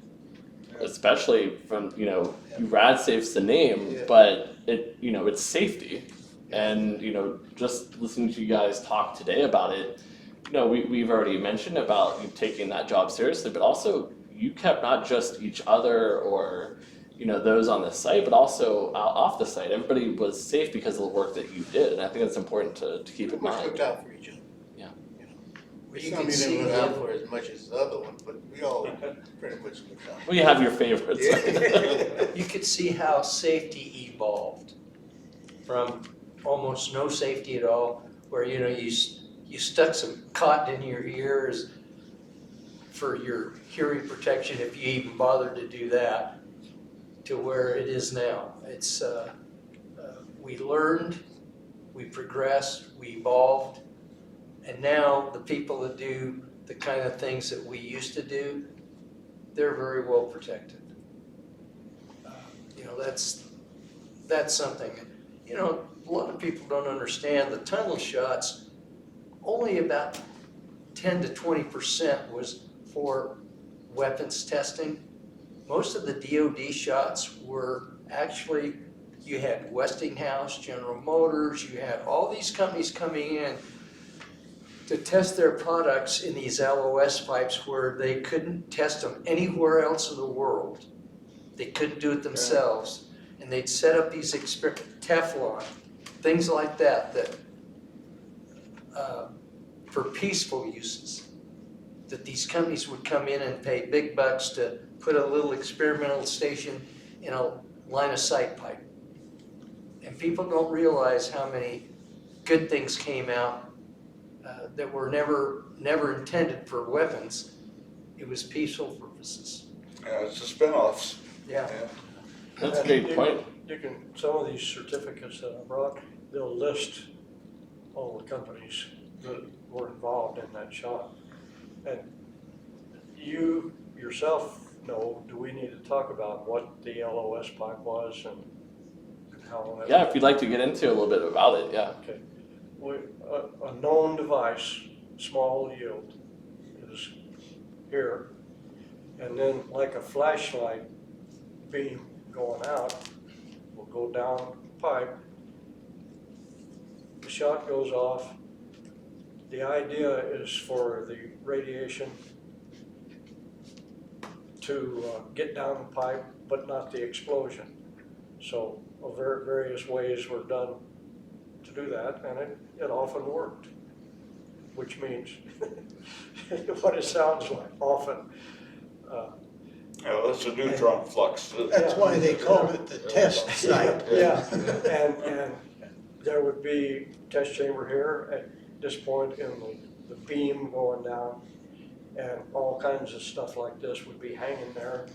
Especially from, RadSafe's the name, Yeah. but it's safety. And, just listening to you guys talk today about it, we've already mentioned about you taking that job seriously, but also you kept not just each other or, those on the site, but also off the site. Everybody was safe because of the work that you did. And I think that's important to keep in We mind. looked out for each other. Yeah. You Some can of you see didn't look out him. for as much as the other one, but we all pretty much looked out. Well, you have your favorites. You could see how safety evolved from almost no safety at all, where you stuck some cotton in your ears for your hearing protection if you even bothered to do that, to where it is now. It's we learned, we progressed, we evolved, and now the people that do the kind of things that we used to do, they're very well protected. You know, that's something. You know, a lot of people don't understand the tunnel shots, only about 10 to 20% was for weapons testing. Most of the DoD shots were actually, you had Westinghouse, General Motors, you had all these companies coming in to test their products in these LOS pipes where they couldn't test them anywhere else in the world. They couldn't do it themselves. And they'd set up these Teflon, things like that, for peaceful uses. That these companies would come in and pay big bucks to put a little experimental station in a line of sight pipe. And people don't realize how many good things came out that were never intended for weapons. It was peaceful purposes. Yeah, it's the spin-offs. Yeah. That's a great point. You can, some of these certificates that I brought, they'll list all the companies that were involved in that shot. And you yourself know, do we need to talk about what the LOS pipe was and how that? Yeah, if you'd like to get into a little bit about it, yeah. Okay. A known device, small yield, is here. And then like a flashlight beam going out, will go down the pipe. The shot goes off. The idea is for the radiation to get down the pipe, but not the explosion. So various ways were done to do that, and it often worked, which means what it sounds like, often. Yeah, that's a neutron flux. That's why they call it the test site. Yeah, and there would be test chamber here at this point in the beam going down, and all kinds of stuff like this would be hanging there.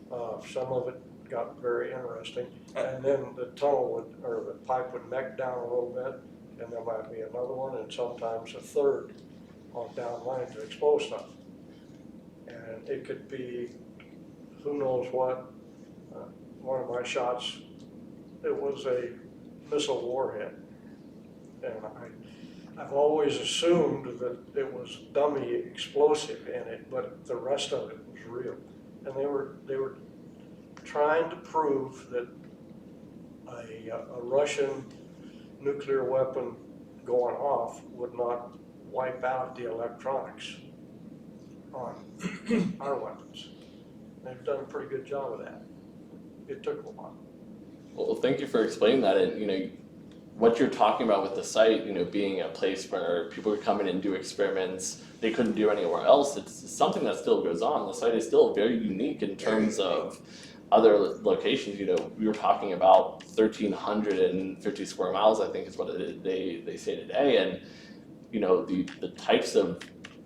Some of it got very interesting, and then the tunnel would, or the pipe would neck down a little bit, and there might be another one, and sometimes a third on down line to expose stuff. And it could be who knows what. One of my shots, it was a missile warhead. And I've always assumed that it was dummy explosive in it, but the rest of it was real. And they were trying to prove that a Russian nuclear weapon going off would not wipe out the electronics on our weapons. They've done a pretty good job of that. It took a while. Well, thank you for explaining that. And, you know, what you're talking about with the site, you know, being a place where people could come in and do experiments they couldn't do anywhere else, it's something that still goes on. The site is still very unique in terms of other locations. You know, we were talking about 1,350 square miles, I think is what they say today. And, you know, the types of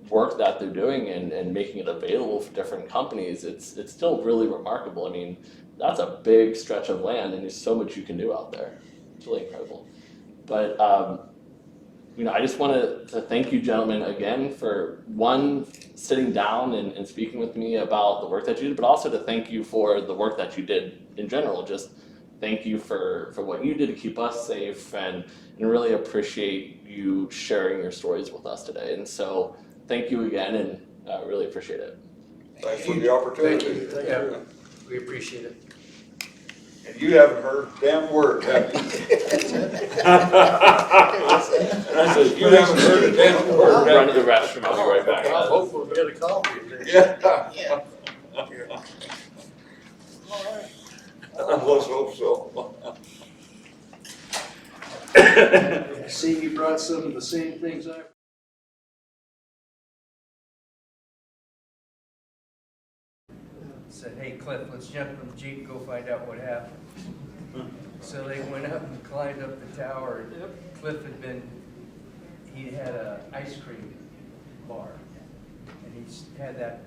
work that they're doing and making it available for different companies, it's still really remarkable. I mean, that's a big stretch of land, and there's so much you can do out there. It's really incredible. But you know, I just want to thank you gentlemen again for sitting down and speaking with me about the work that you did, but also to thank you for the work that you did in general. Just thank you for what you did to keep us safe, and really appreciate you sharing your stories with us today. And so thank you again, and really appreciate it. Thanks for the opportunity. Thank you. We appreciate it. And you haven't heard a damn word, have you? And I said, you haven't heard a damn word, Run have to the restroom, I'll be right back. Hopefully we get a copy of this. you? Yeah. Yeah. Let's hope so. I see you brought some of the same things I. Said, hey Cliff, let's jump in the Jeep and go find out what happened. So they went up and climbed up the tower. Cliff he had an ice cream bar, and he had that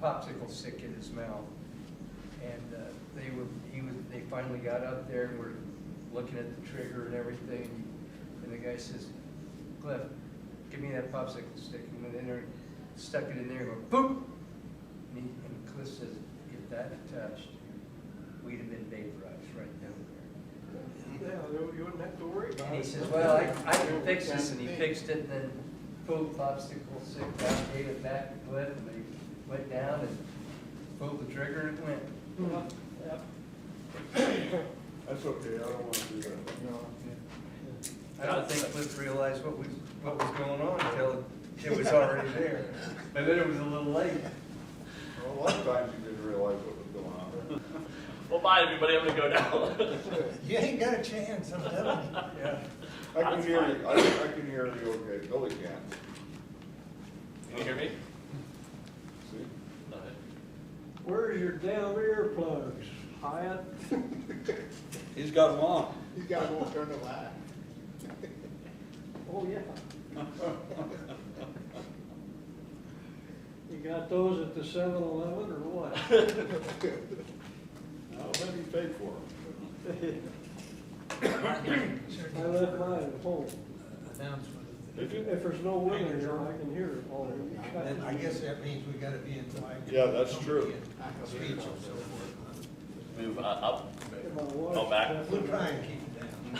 popsicle stick in his mouth. And they finally got up there and were looking at the trigger and everything. And the guy says, Cliff, give me that popsicle stick. And went in there and stuck it in there, and went boop. And Cliff says, if that had touched, we'd have been vaporized right down there. Yeah, you wouldn't have to worry about it. And he says, well, I can fix this, and he fixed it, and then pulled popsicle stick back, gave it back to Cliff, and they went down and pulled the trigger and it went. That's okay, I don't wanna do that. I don't think Cliff realized what was going on until it was already there. And then it was a little late. Well, a lot of times you didn't realize what was going on. Well, bye, everybody. I'm gonna go now. You ain't got a chance, I'm telling you. Yeah. I can hear you, I can hear you okay, Billy can't. Can you hear me? See? Go ahead. Where's your damn earplugs, Hyatt? He's got them on. He's got to go turn the light. Oh, yeah. You got those at the 7-Eleven or what? I'll bet he paid for them. I left mine at home. Did you? If there's no wind in here, I can hear it all. Then I guess that means we gotta be in line. Yeah, that's true. Speech and so forth. Move up. If I was, Oh, back. We'll try and keep it down.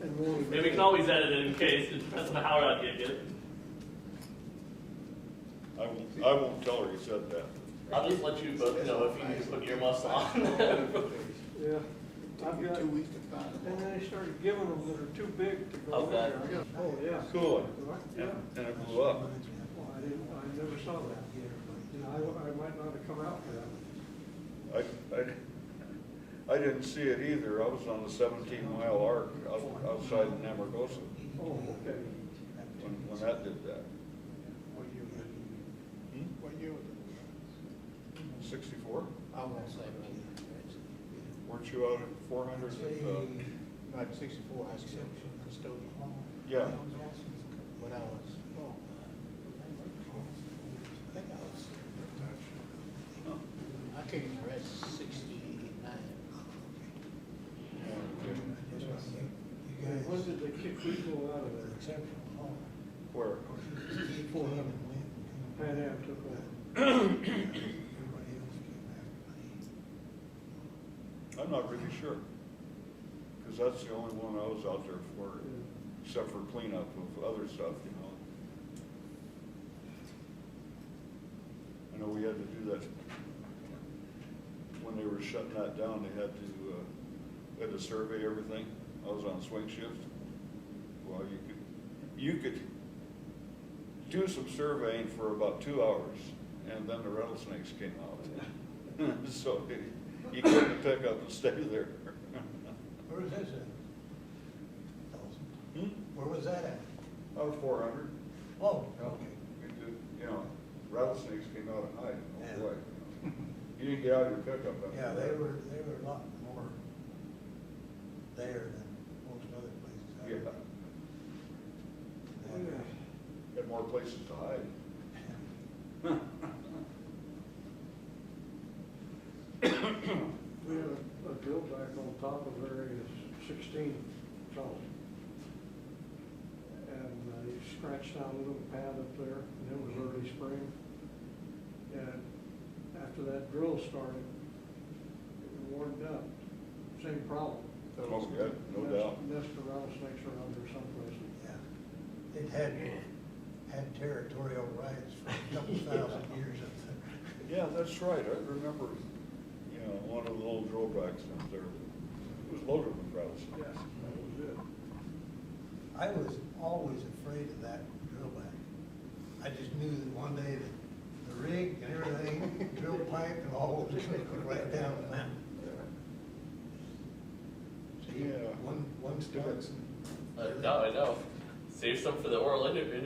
and really- Maybe we can always edit it in case. It depends on how I get it. I won't tell her you said that. I'll just let you both know if you need to put earmuffs on. Yeah. I've Took you got, 2 weeks to find and them. then they started giving them that are too big to go How's in that? there. Oh, yeah. Cool. Yeah. And it blew up. Well, I never saw that. You know, I might not have come out for that. I didn't see it either. I was on the 17-mile arc outside of Namargosa Oh, okay. when that did that. What year was it? What year was it? 64? I won't say. Weren't you out at 400 with, Not 64, I was custodian. yeah. When I was, I think I was, I came to rest 69. And when did they kick people out of there? Exceptional. Where? Before him and went. Pan Am took over. Everybody else came after me. I'm not really sure. Because that's the only one I was out there for, except for cleanup of other stuff, you know. I know we had to do that. When they were shutting that down, they had to survey everything. I was on swing shift. Well, you could do some surveying for about 2 hours, and then the rattlesnakes came out. So you couldn't pick up and stay there. Where was this at? Dalson? Hmm? Where was that at? I was 400. Oh, okay. You know, rattlesnakes came out at night, no Yeah. way. You didn't get out of your pickup after Yeah, that. they were a lot more there than most other places. out Yeah, there. had more places to hide. We had a drill back on top of area 16 south. And he scratched out a little pad up there, and it was early spring. And after that drill started, it warmed up, same problem. Oh, yeah, no doubt. Nest of rattlesnakes around there someplace. Yeah. It had territorial rights for a couple thousand years up there. Yeah, that's right. I remember, you know, one of the little drawbacks out there. It was loaded with rattlesnakes. Yeah, that was it. I was always afraid of that drill back. I just knew that one day that the rig and everything, drill pipe and all was gonna go right down the mountain. See, Yeah. one starts and. No, I know. Save some for the oral interview.